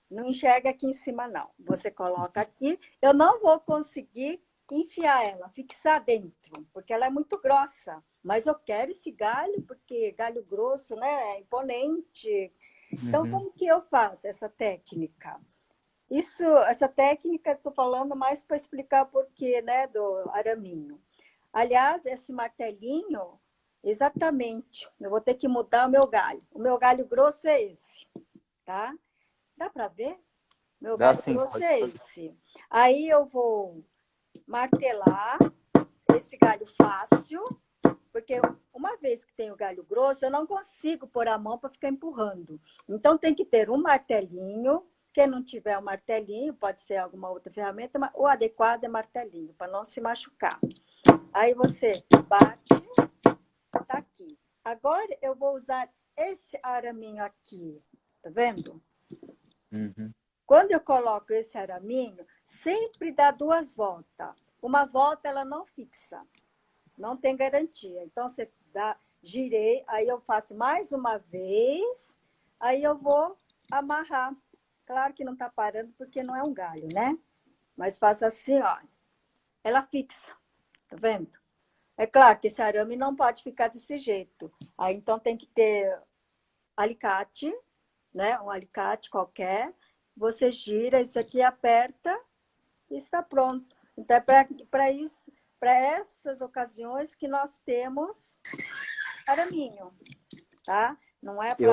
Não enxerga aqui em cima, não. Você coloca aqui. Eu não vou conseguir enfiar ela, fixar dentro, porque ela é muito grossa. Mas eu quero esse galho, porque galho grosso, né, é imponente. Então, como que eu faço essa técnica? Essa técnica, estou falando mais para explicar o porquê, né, do araminho. Aliás, esse martelinho, exatamente, eu vou ter que mudar o meu galho. O meu galho grosso é esse, tá? Dá para ver? Meu Dá galho sim, grosso pode. é esse. Aí eu vou martelar esse galho fácil, porque uma vez que tem o galho grosso, eu não consigo pôr a mão para ficar empurrando. Então tem que ter um martelinho Quem não tiver o martelinho, pode ser alguma outra ferramenta, mas o adequado é martelinho, para não se machucar. Aí você bate, tá aqui. Agora eu vou usar esse araminho aqui, tá vendo? Uhum. Quando eu coloco esse araminho, sempre dá 2 voltas. Uma volta ela não fixa, não tem garantia. Então você dá, girei, aí eu faço mais uma vez, aí eu vou amarrar. Claro que não está parando porque não é um galho, né? Mas faço assim, ó. Ela fixa, tá vendo? É claro que esse arame não pode ficar desse jeito. Aí então tem que ter alicate, né? Um alicate qualquer. Você gira isso aqui, aperta e está pronto. Então é para isso, para essas ocasiões que nós temos araminho, tá? Não é para.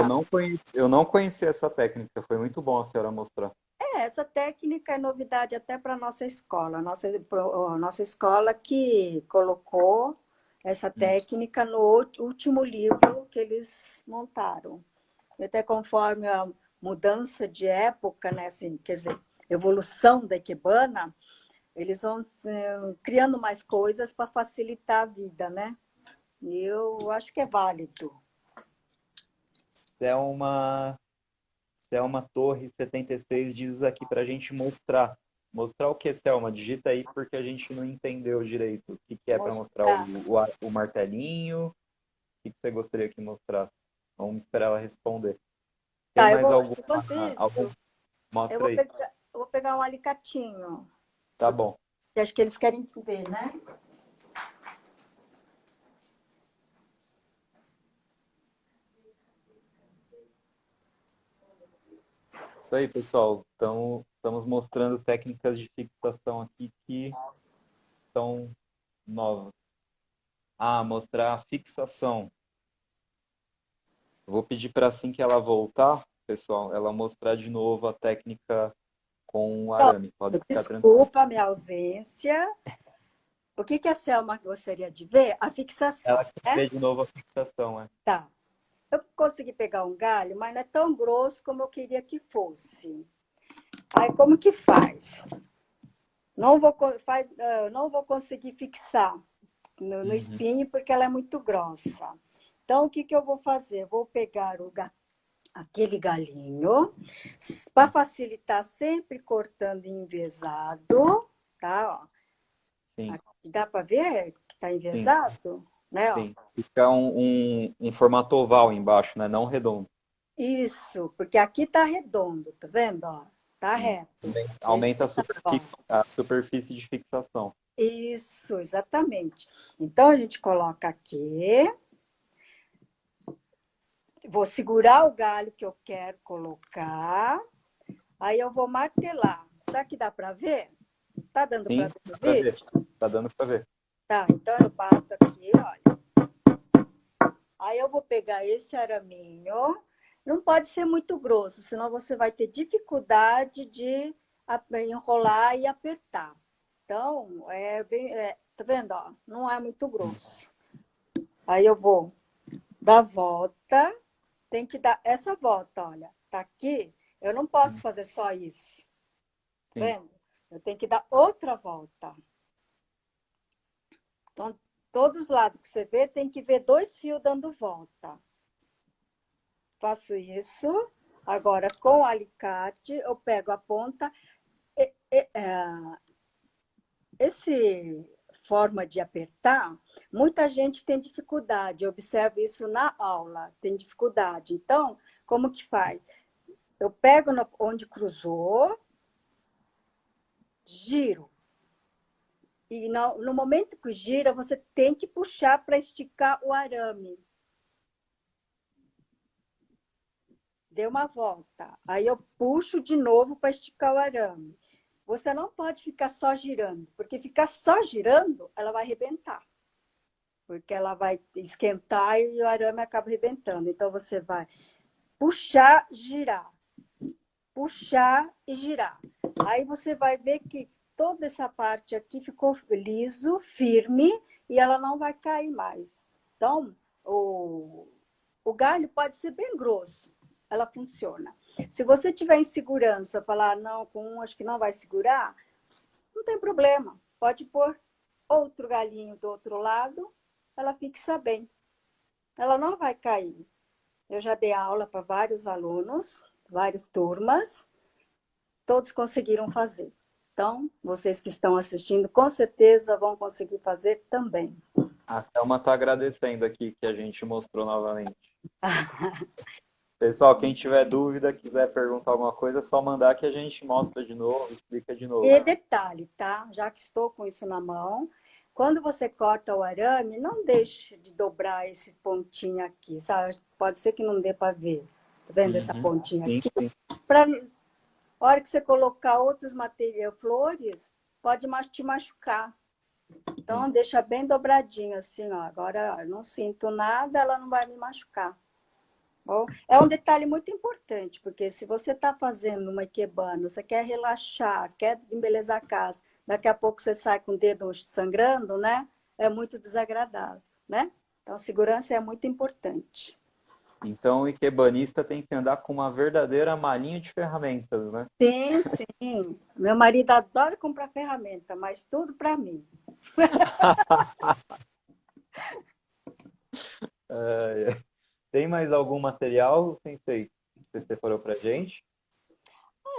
Eu não conheci essa técnica, foi muito bom a senhora mostrar. Essa técnica é novidade até para a nossa escola. Nossa escola que colocou essa técnica no último livro que eles montaram. E até conforme a mudança de época, né, assim, quer dizer, evolução da ikebana, eles vão criando mais coisas para facilitar a vida, né? E eu acho que é válido. Selma, Selma Torres 76 diz aqui para a gente mostrar. Mostrar o que, Selma? Digita aí porque a gente não entendeu direito. O que é para mostrar Mostrar. o martelinho? O que você gostaria que mostrasse? Vamos esperar ela responder. Tem Tá, mais alguma? enquanto isso, Mostra aí. eu vou pegar um alicatinho. Tá bom. Acho que eles querem ver, né? Isso aí, pessoal. Então, estamos mostrando técnicas de fixação aqui que são novas. Ah, mostrar a fixação. Eu vou pedir para assim que ela voltar, pessoal, ela mostrar de novo a técnica com o Pronto. arame. Pode ficar tranquilo. Desculpa a minha ausência. O que a Selma gostaria de ver? A fixação, Ela quer né? ver de novo a fixação, é. Tá. Eu consegui pegar um galho, mas não é tão grosso como eu queria que fosse. Aí, como que faz? Não vou conseguir fixar no espinho porque ela é muito grossa. Então, o que eu vou fazer? Eu vou pegar aquele galinho, para facilitar, sempre cortando envezado, tá? Ó. Sim, Aqui dá para ver que está sim, envezado? Né? Ó. sim. Fica um formato oval embaixo, né? Não redondo. Isso, porque aqui está redondo, tá vendo? Ó? Tá Sim. reto. Esse Aumenta tá bom. a superfície de fixação. Isso, exatamente. Então, a gente coloca aqui. Vou segurar o galho que eu quero colocar. Aí eu vou martelar. Será que dá para ver? Tá dando para Sim, ver no dá para ver. vídeo? Tá dando para ver. Tá, então eu bato aqui, olha. Aí eu vou pegar esse araminho. Não pode ser muito grosso, senão você vai ter dificuldade de enrolar e apertar. Então, tá vendo? Ó, não é muito grosso. Aí eu vou dar volta. Tem que dar essa volta, olha. Tá aqui. Eu não posso fazer só isso. Tá Sim. vendo? Eu tenho que dar outra volta. Então, todos os lados que você vê, tem que ver 2 fios dando volta. Faço isso. Agora, com o alicate, eu pego a ponta. Esse forma de apertar, muita gente tem dificuldade. Eu observo isso na aula, tem dificuldade. Então, como que faz? Eu pego onde cruzou, giro. E no momento que gira, você tem que puxar para esticar o arame. Deu uma volta. Aí eu puxo de novo para esticar o arame. Você não pode ficar só girando, porque ficar só girando, ela vai arrebentar. Porque ela vai esquentar e o arame acaba arrebentando. Então você vai puxar, girar. Puxar e girar. Aí você vai ver que toda essa parte aqui ficou liso, firme, e ela não vai cair mais. Então, o galho pode ser bem grosso, ela funciona. Se você tiver insegurança, falar, não, com um acho que não vai segurar, não tem problema. Pode pôr outro galinho do outro lado, ela fixa bem. Ela não vai cair. Eu já dei aula para vários alunos, várias turmas, todos conseguiram fazer. Então, vocês que estão assistindo, com certeza vão conseguir fazer também. A Selma está agradecendo aqui que a gente mostrou novamente. Pessoal, quem tiver dúvida, quiser perguntar alguma coisa, é só mandar que a gente mostra de novo, explica de novo. E detalhe, tá? Já que estou com isso na mão, quando você corta o arame, não deixe de dobrar esse pontinho aqui, sabe? Pode ser que não dê para ver. Tá vendo essa pontinha Sim, aqui? sim. Para a hora que você colocar outros materiais, flores, pode te machucar. Então, deixa bem dobradinho assim, ó. Agora, ó, eu não sinto nada, ela não vai me machucar. Bom, é um detalhe muito importante, porque se você está fazendo uma ikebana, você quer relaxar, quer embelezar a casa, daqui a pouco você sai com o dedo sangrando, né? É muito desagradável, né? Então, segurança é muito importante. Então, o ikebanista tem que andar com uma verdadeira malinha de ferramentas, né? Sim, sim. Meu marido adora comprar ferramenta, mas tudo para mim. Tem mais algum material, Sensei, que você separou pra gente?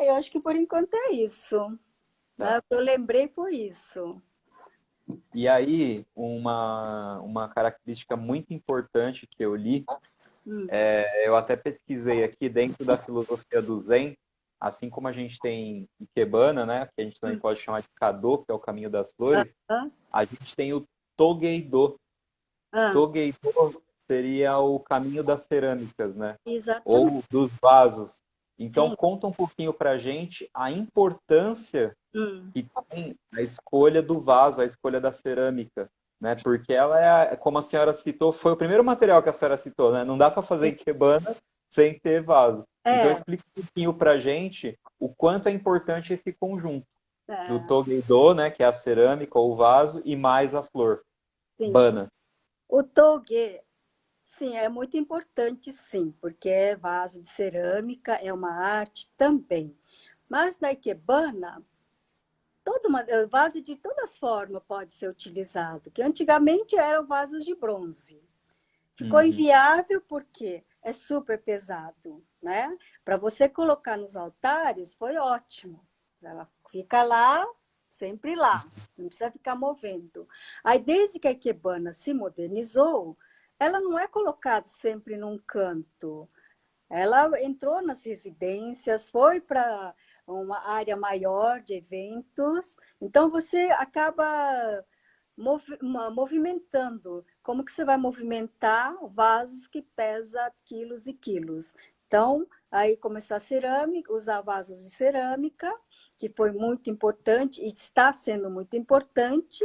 Eu acho que por enquanto é isso. Né? Tá. O que eu lembrei foi isso. E aí, uma característica muito importante que eu li, eu até pesquisei aqui dentro da filosofia do Zen, assim como a gente tem Ikebana, né, que a gente também pode chamar de Kado, que é o caminho das flores, Ah, a gente tem o Togeido. ah, Togeido seria o caminho das cerâmicas, né? exatamente. Ou dos vasos. Então, Sim. conta um pouquinho para a gente a importância Hum. que tem a escolha do vaso, a escolha da cerâmica, né? Porque ela é, como a senhora citou, foi o primeiro material que a senhora citou, né? Não dá para fazer ikebana sem ter vaso. Então, É, explica um pouquinho para a gente o quanto é importante esse conjunto do é, Togeido, né? Que é a cerâmica ou o vaso, e mais a flor, sim. bana. O toge, sim, é muito importante, sim, porque é vaso de cerâmica, é uma arte também. Mas na ikebana, vaso de todas as formas pode ser utilizado, que antigamente eram vasos de bronze. Ficou Uhum. inviável porque é super pesado, né? Para você colocar nos altares foi ótimo. Ela fica lá, sempre lá, não precisa ficar movendo. Aí, desde que a ikebana se modernizou, ela não é colocada sempre num canto. Ela entrou nas residências, foi para uma área maior de eventos, então você acaba movimentando. Como que você vai movimentar vasos que pesam quilos e quilos? Então, aí começou a cerâmica, usar vasos de cerâmica, que foi muito importante e está sendo muito importante.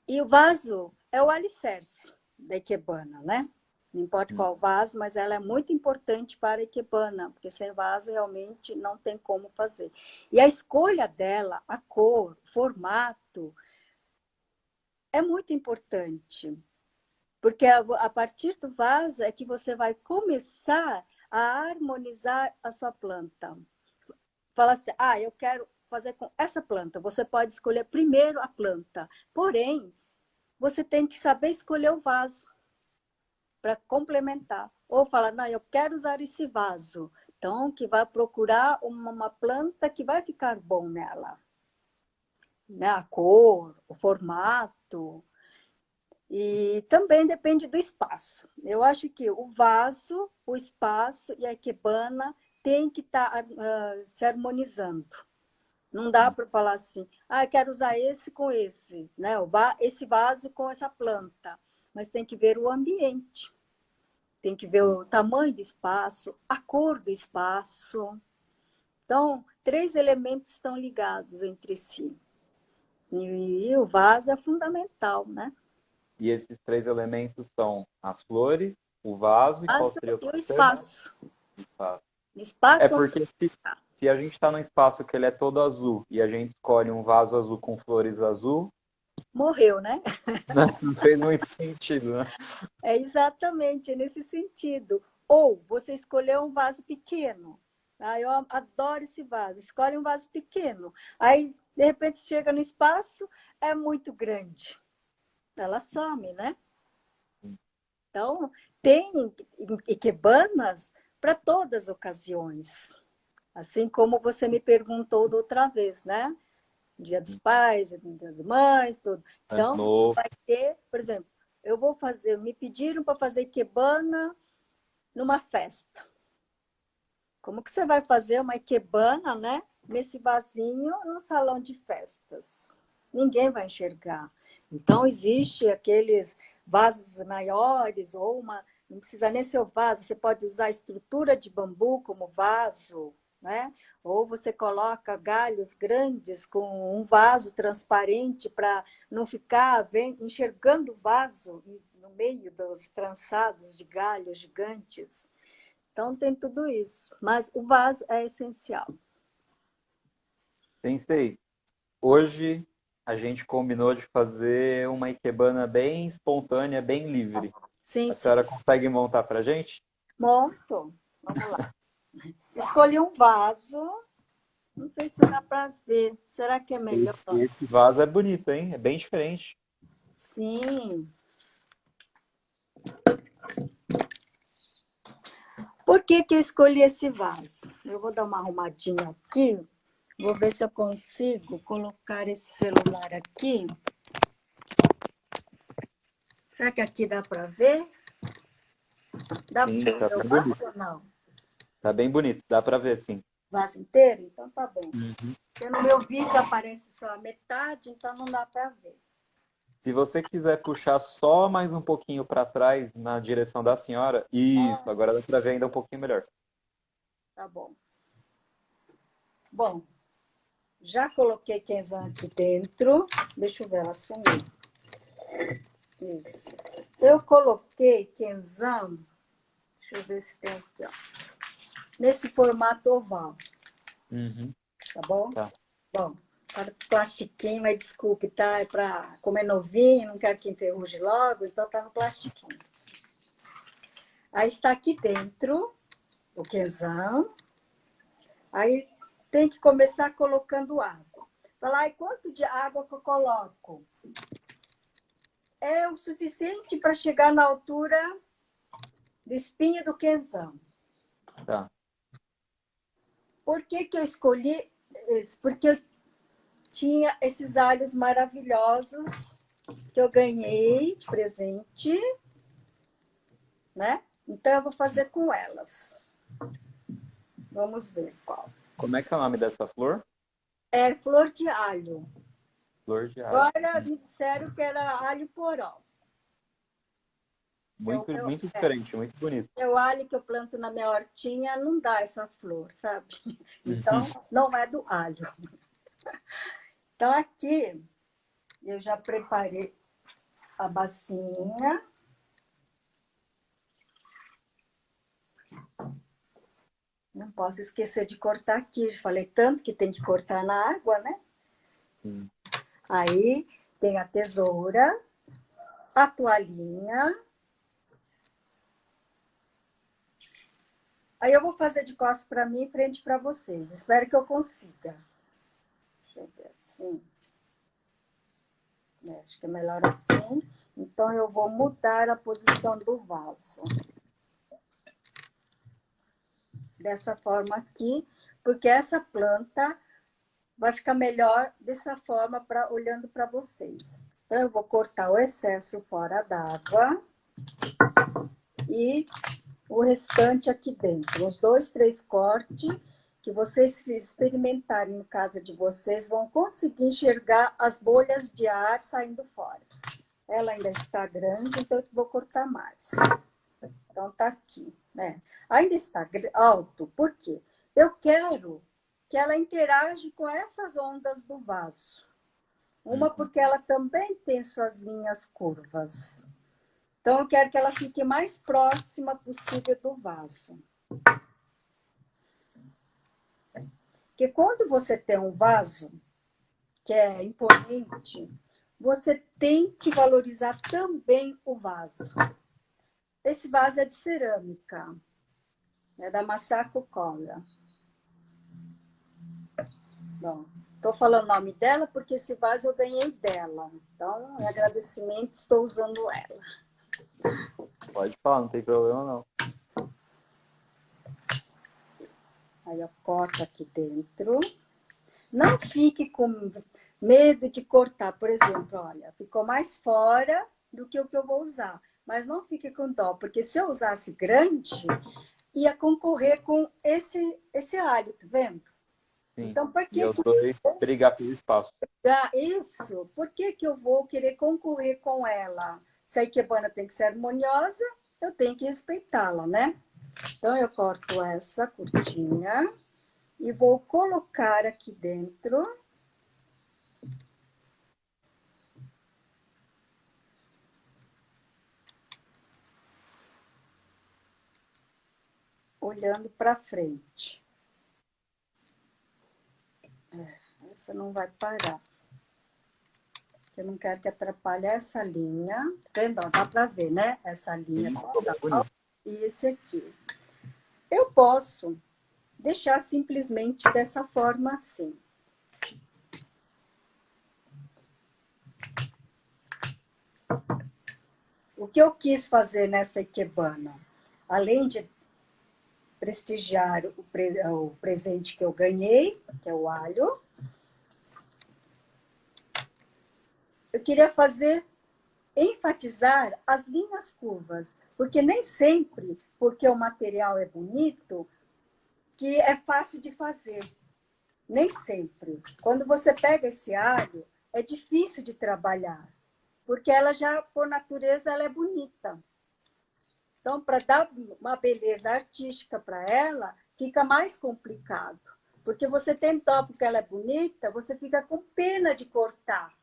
E o vaso é o alicerce da ikebana, né? Não importa qual vaso, mas ela é muito importante para a ikebana, porque sem vaso realmente não tem como fazer. E a escolha dela, a cor, o formato, é muito importante, porque a partir do vaso é que você vai começar a harmonizar a sua planta. Fala assim, eu quero fazer com essa planta. Você pode escolher primeiro a planta, porém, você tem que saber escolher o vaso para complementar. Ou fala, não, eu quero usar esse vaso. Então, que vai procurar uma planta que vai ficar bom nela. Né? A cor, o formato. E também depende do espaço. Eu acho que o vaso, o espaço e a ikebana tem que estar se harmonizando. Não dá para falar assim, eu quero usar esse com esse, né? Esse vaso com essa planta. Mas tem que ver o ambiente, tem que ver o tamanho do espaço, a cor do espaço. Então, três elementos estão ligados entre si. E o vaso é fundamental, né? E esses três elementos são as flores, o vaso e qual Vaso seria o e o terceiro? espaço. Espaço. É Espaço porque se a gente está num espaço que ele é todo azul e a gente escolhe um vaso azul com flores azul, morreu, né? né, não fez muito sentido, né? É exatamente nesse sentido. Ou você escolheu um vaso pequeno. Ah, eu adoro esse vaso. Escolhe um vaso pequeno. Aí, de repente, chega no espaço, é muito grande. Ela some, né? Então, tem ikebanas para todas as ocasiões. Assim como você me perguntou da outra vez, né? Dia dos pais, dia das mães, tudo. Ano Então, novo. vai ter, por exemplo, eu vou fazer, me pediram para fazer ikebana numa festa. Como que você vai fazer uma ikebana, né? Nesse vasinho no salão de festas? Ninguém vai enxergar. Então, existe aqueles vasos maiores, ou uma. Não precisa nem ser o vaso, você pode usar a estrutura de bambu como vaso, né? Ou você coloca galhos grandes com um vaso transparente para não ficar enxergando o vaso no meio dos trançados de galhos gigantes. Então, tem tudo isso. Mas o vaso é essencial. Sensei, hoje a gente combinou de fazer uma ikebana bem espontânea, bem livre. Sim, A sim. senhora consegue montar pra gente? Monto. Vamos lá. Escolhi um vaso. Não sei se dá para ver. Será que é melhor? Esse vaso é bonito, hein? É bem diferente. Sim. Por que que eu escolhi esse vaso? Eu vou dar uma arrumadinha aqui. Vou ver se eu consigo colocar esse celular aqui. Será que aqui dá para ver? Dá Sim, para tá ver o bem vaso bonito. ou não? Tá bem bonito, dá pra ver, sim. Vaso inteiro? Então tá bom. Uhum. Porque no meu vídeo aparece só a metade, então não dá para ver. Se você quiser puxar só mais um pouquinho para trás na direção da senhora, isso, agora dá para ver ainda um pouquinho melhor. Tá bom. Bom, já coloquei quenzão aqui dentro. Deixa eu ver, ela sumiu. Isso. Eu coloquei quenzão, deixa eu ver se tem aqui, ó, nesse formato oval, Uhum, tá bom? tá. Bom, para plastiquinho, mas desculpe, tá? É para comer novinho, não quero que enferruje logo, então tá no plastiquinho. Aí está aqui dentro o quenzão. Aí tem que começar colocando água. Falar, e quanto de água que eu coloco? É o suficiente para chegar na altura do espinho do quenzão. Tá. Por que que eu escolhi esse? Porque eu tinha esses alhos maravilhosos que eu ganhei de presente, né? Então eu vou fazer com elas. Vamos ver qual. Como é que é o nome dessa flor? É flor de alho. Flor de alho. Agora me disseram que era alho poró. Muito, muito diferente, muito bonito. O alho que eu planto na minha hortinha não dá essa flor, sabe? Então, Uhum. não é do alho. Então, aqui eu já preparei a bacinha. Não posso esquecer de cortar aqui. Já falei tanto que tem que cortar na água, né? Sim. Aí tem a tesoura, a toalhinha. Aí eu vou fazer de costas para mim e frente para vocês. Espero que eu consiga. Deixa eu ver assim. Acho que é melhor assim. Então, eu vou mudar a posição do vaso. Dessa forma aqui, porque essa planta vai ficar melhor dessa forma, olhando para vocês. Então, eu vou cortar o excesso fora d'água e o restante aqui dentro. Uns 2, 3 cortes que vocês experimentarem em casa de vocês vão conseguir enxergar as bolhas de ar saindo fora. Ela ainda está grande, então eu vou cortar mais. Então, tá aqui, né? Ainda está alto, por quê? Eu quero que ela interaja com essas ondas do vaso. Uma porque ela também tem suas linhas curvas. Então, eu quero que ela fique mais próxima possível do vaso. Porque quando você tem um vaso que é imponente, você tem que valorizar também o vaso. Esse vaso é de cerâmica. É da Masako Koga. Bom, estou falando o nome dela porque esse vaso eu ganhei dela. Então, em agradecimento, estou usando ela. Pode falar, não tem problema não. Aí eu corto aqui dentro. Não fique com medo de cortar. Por exemplo, olha, ficou mais fora do que o que eu vou usar. Mas não fique com dó, porque se eu usasse grande, ia concorrer com esse alho, tá vendo? Sim. Então, por E que eu que tô aí brigar pelo espaço. isso? Por que que eu vou querer concorrer com ela? Se a ikebana tem que ser harmoniosa, eu tenho que respeitá-la, né? Então, eu corto essa curtinha e vou colocar aqui dentro. Olhando para frente. Essa não vai parar. Eu não quero que atrapalhe essa linha. Tá vendo? Dá para ver, né? Essa linha. Sim, ficou bem bonito. E esse aqui. Eu posso deixar simplesmente dessa forma assim. O que eu quis fazer nessa ikebana? Além de prestigiar o presente que eu ganhei, que é o alho, eu queria enfatizar as linhas curvas, porque nem sempre, porque o material é bonito, que é fácil de fazer. Nem sempre. Quando você pega esse alho, é difícil de trabalhar, porque ela já, por natureza, ela é bonita. Então, para dar uma beleza artística para ela, fica mais complicado. Porque você tem dó porque ela é bonita, você fica com pena de cortar.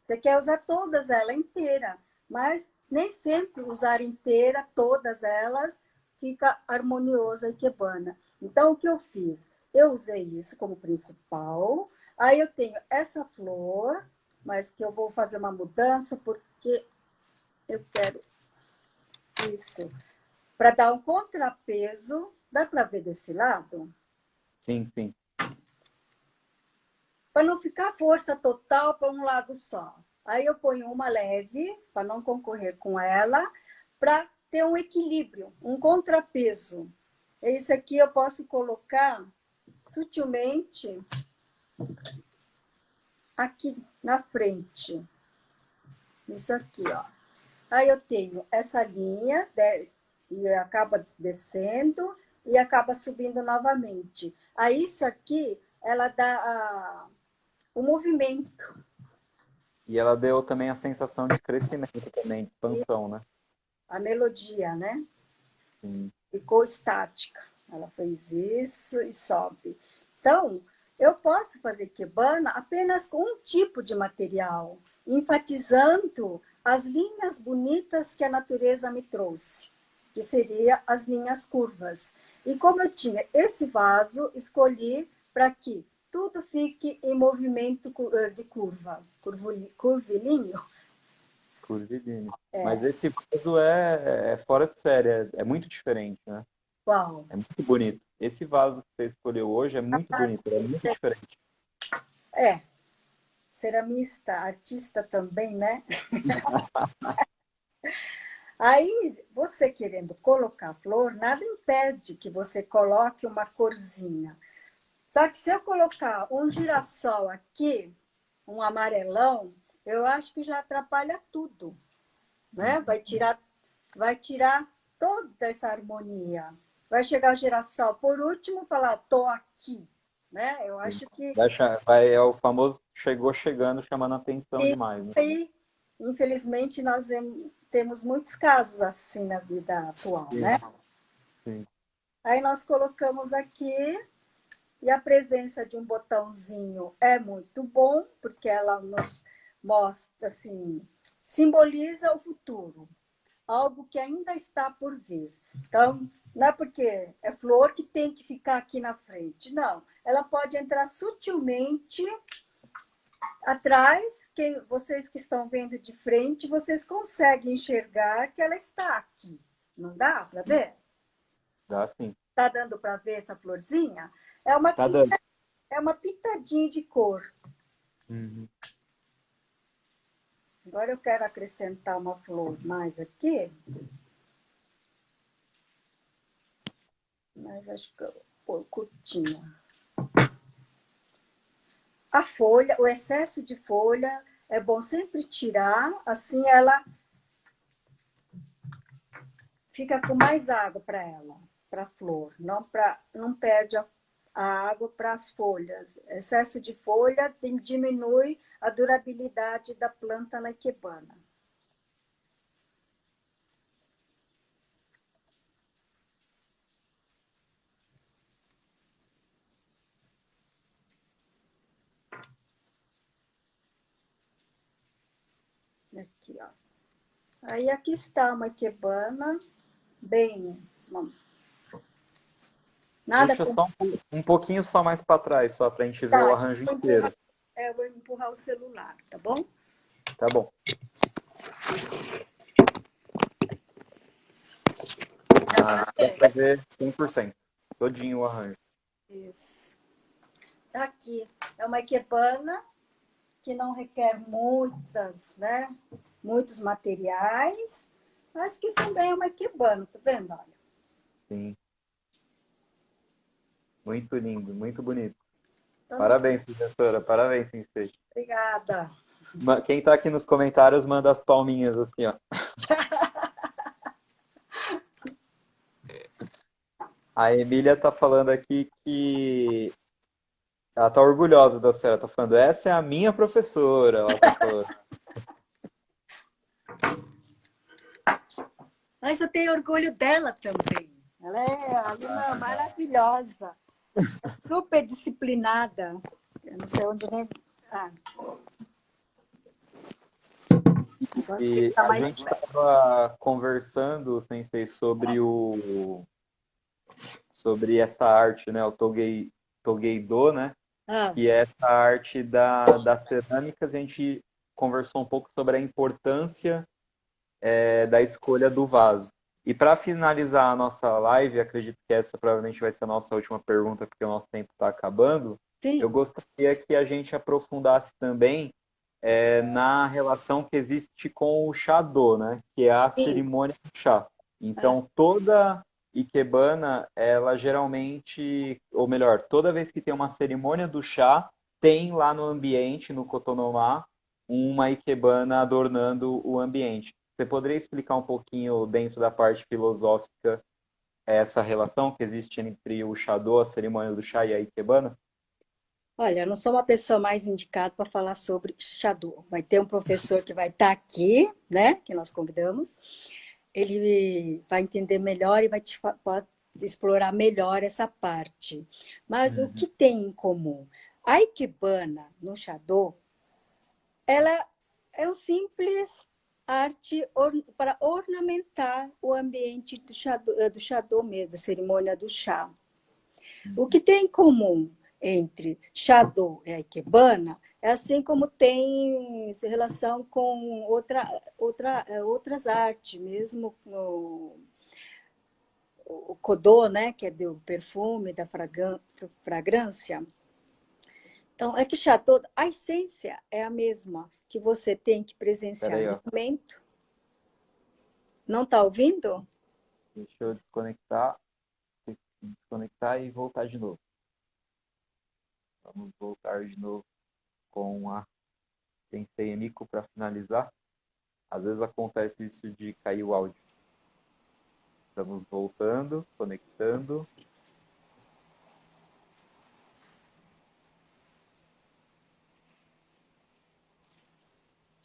Você quer usar todas ela inteira, mas nem sempre usar inteira, todas elas, fica harmonioso a ikebana. Então, o que eu fiz? Eu usei isso como principal. Aí eu tenho essa flor, mas que eu vou fazer uma mudança porque eu quero isso. Para dar um contrapeso, dá para ver desse lado? Sim, sim. Para não ficar força total para um lado só. Aí eu ponho uma leve, para não concorrer com ela, para ter um equilíbrio, um contrapeso. Esse aqui eu posso colocar sutilmente aqui na frente. Isso aqui, ó. Aí eu tenho essa linha, e acaba descendo e acaba subindo novamente. Aí isso aqui, ela dá o movimento. E ela deu também a sensação de crescimento também, de expansão, né? A melodia, né? Sim. Ficou estática. Ela fez isso e sobe. Então, eu posso fazer ikebana apenas com um tipo de material, enfatizando as linhas bonitas que a natureza me trouxe, que seria as linhas curvas. E como eu tinha esse vaso, escolhi para que tudo fique em movimento de curvilíneo. Curvilíneo. Mas É, esse vaso é fora de série, é muito diferente, né? qual? É muito bonito. Esse vaso que você escolheu hoje é muito bonito, é muito diferente. É, ceramista, artista também, né? Aí, você querendo colocar flor, nada impede que você coloque uma corzinha. Só que se eu colocar um girassol aqui, um amarelão, eu acho que já atrapalha tudo, né? Vai tirar toda essa harmonia. Vai chegar o girassol por último e falar, tô aqui, né? Eu acho que É o famoso chegou chegando, chamando atenção demais, né? aí, infelizmente, temos muitos casos assim na vida atual, né? Sim, sim. Aí nós colocamos aqui, e a presença de um botãozinho é muito bom, porque ela nos mostra, assim, simboliza o futuro, algo que ainda está por vir. Então, não é porque é flor que tem que ficar aqui na frente, não. Ela pode entrar sutilmente atrás, vocês que estão vendo de frente, vocês conseguem enxergar que ela está aqui. Não dá para ver? Dá sim. Tá dando para ver essa florzinha? Tá dando. É uma pitadinha de cor. Uhum. Agora eu quero acrescentar uma flor mais aqui. Mas acho que eu vou curtinha. A folha, o excesso de folha, é bom sempre tirar, assim ela fica com mais água para ela, para a flor. Não perde a água para as folhas. Excesso de folha diminui a durabilidade da planta na ikebana. Aqui, ó. Aí aqui está uma ikebana bem... Nada Puxa com... só um pouquinho só mais para trás, só para a gente ver o Tá, arranjo inteiro. eu vou empurrar o celular, tá bom? Tá bom. Dá para ver 100%. Todinho o arranjo. Isso. Tá aqui. É uma ikebana que não requer muitos materiais, mas que também é uma ikebana, tá vendo? Olha. Sim. Muito lindo, muito bonito. Então, Parabéns, professora. Parabéns, Sensei. obrigada. Quem tá aqui nos comentários, manda as palminhas assim, ó. A Emília tá falando aqui que ela tá orgulhosa da senhora. Tá falando, essa é a minha professora. Ela tá falando. Mas eu tenho orgulho dela também. Ela é aluna maravilhosa, super disciplinada. Eu não sei onde nem... Ah. Agora você E tá a mais gente perto. estava conversando, Sensei, sobre essa arte, né? O Togeido, né? Ah, Que é essa arte das cerâmicas. A gente conversou um pouco sobre a importância da escolha do vaso. E para finalizar a nossa live, acredito que essa provavelmente vai ser a nossa última pergunta, porque o nosso tempo está acabando. Eu sim, gostaria que a gente aprofundasse também na relação que existe com o Chado, né? Que é a sim. cerimônia do chá. Ah, Então, toda Ikebana, ela geralmente, ou melhor, toda vez que tem uma cerimônia do chá, tem lá no ambiente, no Kotonomá, uma Ikebana adornando o ambiente. Você poderia explicar um pouquinho, dentro da parte filosófica, essa relação que existe entre o Chado, a cerimônia do chá e a Ikebana? olha, eu não sou uma pessoa mais indicada para falar sobre Xadu. Vai ter um professor que vai estar aqui, né? Que nós convidamos. Ele vai entender melhor e pode explorar melhor essa parte. Mas o Uhum. que tem em comum? A Ikebana, no Xadô, ela é um simples arte para ornamentar o ambiente do Xadô mesmo, da cerimônia do chá. O que tem em comum entre Xadô e a Ikebana é assim como tem relação com outras artes, mesmo o Kodô, né, que é do perfume, da fragrância. Então, é que Xadô, a essência é a mesma, que você tem que Espera presenciar aí, no ó. momento. Não está ouvindo? Deixa eu desconectar. Desconectar e voltar de novo. Vamos voltar de novo com a Sensei Emiko para finalizar. Às vezes acontece isso de cair o áudio. Estamos voltando, conectando.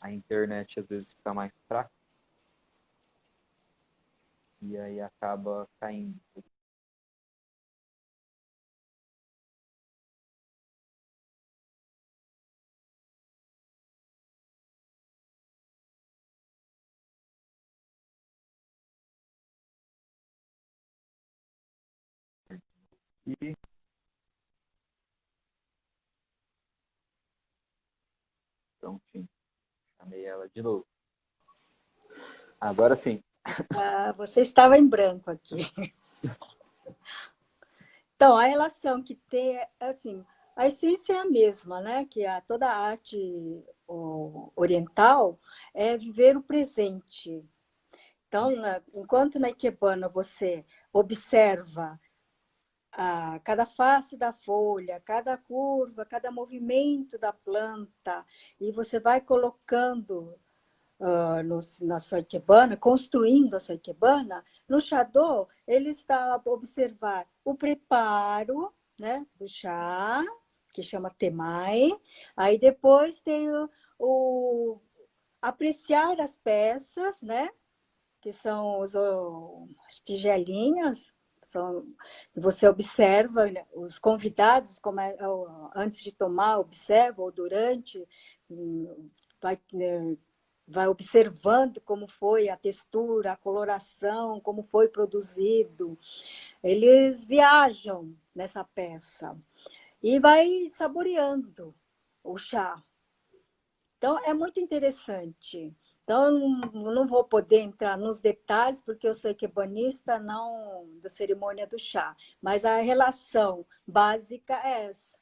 A internet às vezes fica mais fraca e aí acaba caindo. E prontinho. Chamei ela de novo. Agora sim. Ah, você estava em branco aqui. Então, a relação que tem, assim, a essência é a mesma, né? Que toda a arte oriental é viver o presente. Então, enquanto na Ikebana você observa cada face da folha, cada curva, cada movimento da planta, e você vai colocando na sua ikebana, construindo a sua ikebana, no Xadô, ele está a observar o preparo, né, do chá, que chama temai, aí depois tem o apreciar as peças, né, que são as tigelinhas, você observa, né, os convidados, antes de tomar, observa, ou durante, vai, vai observando como foi a textura, a coloração, como foi produzido. Eles viajam nessa peça e vai saboreando o chá. Então, é muito interessante. Então, eu não vou poder entrar nos detalhes, porque eu sou equebanista, não da cerimônia do chá. Mas a relação básica é essa.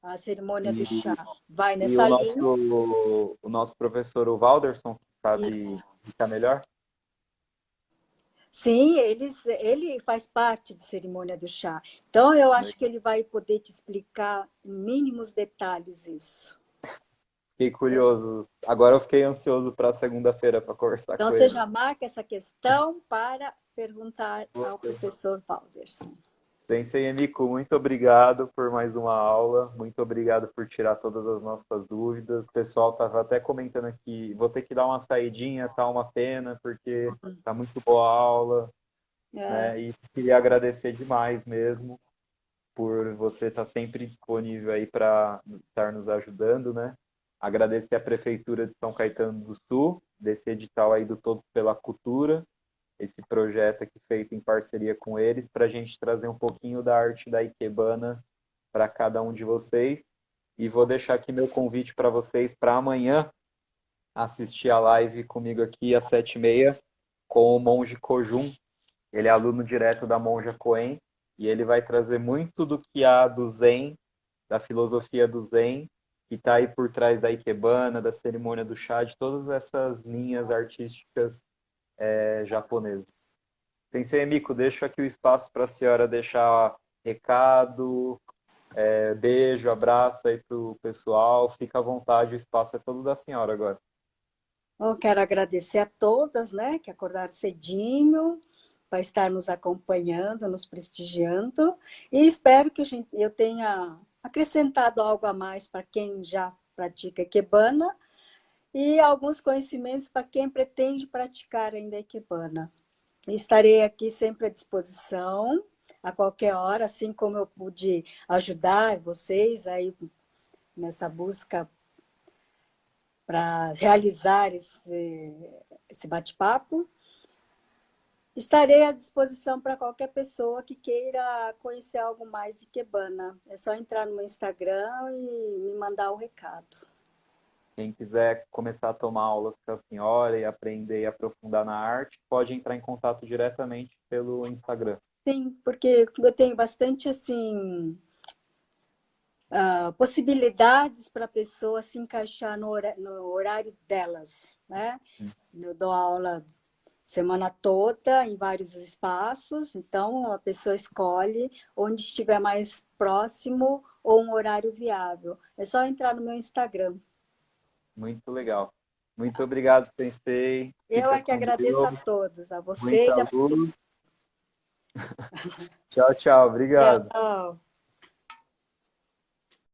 A cerimônia do chá E, vai e nessa linha. o nosso professor, o Valderson, que sabe Isso. ficar melhor? Sim, ele faz parte de cerimônia do chá. Então, eu acho que ele vai poder te explicar em mínimos detalhes isso. Fiquei curioso. Agora eu fiquei ansioso para segunda-feira para conversar Então, com você ele. já marca essa questão para perguntar ao professor Walderson. Sensei Emiko, muito obrigado por mais uma aula. Muito obrigado por tirar todas as nossas dúvidas. O pessoal estava até comentando aqui, vou ter que dar uma saidinha, tá uma pena, porque tá muito boa a aula, É, né? E queria agradecer demais mesmo por você estar sempre disponível aí para estar nos ajudando, né? Agradecer a Prefeitura de São Caetano do Sul, desse edital aí do Todos pela Cultura, esse projeto aqui feito em parceria com eles, para a gente trazer um pouquinho da arte da Ikebana para cada um de vocês. E vou deixar aqui meu convite para vocês para amanhã assistir a live comigo aqui às 7h30 com o monge Kojun. Ele é aluno direto da monja Coen e ele vai trazer muito do que há do Zen, da filosofia do Zen, que está aí por trás da Ikebana, da cerimônia do chá, de todas essas linhas artísticas japonesas. Sensei Emiko, deixo aqui o espaço para a senhora deixar recado, beijo, abraço aí para o pessoal. Fica à vontade, o espaço é todo da senhora agora. eu quero agradecer a todas, né, que acordaram cedinho para estar nos acompanhando, nos prestigiando, e espero que eu tenha acrescentado algo a mais para quem já pratica Ikebana e alguns conhecimentos para quem pretende praticar ainda Ikebana. Estarei aqui sempre à disposição, a qualquer hora, assim como eu pude ajudar vocês aí nessa busca para realizar esse bate-papo. Estarei à disposição para qualquer pessoa que queira conhecer algo mais de Ikebana. É só entrar no meu Instagram e me mandar o recado. Quem quiser começar a tomar aulas com a senhora e aprender e aprofundar na arte, pode entrar em contato diretamente pelo Instagram. Sim, porque eu tenho bastante assim possibilidades para a pessoa se encaixar no horário delas, né? Eu dou aula semana toda em vários espaços, então a pessoa escolhe onde estiver mais próximo ou um horário viável. É só entrar no meu Instagram. Muito legal. Muito obrigado, Sensei. Eu Fica é que com agradeço a Deus. todos, a vocês. Muita luz. Tchau, tchau. Obrigado. Tchau.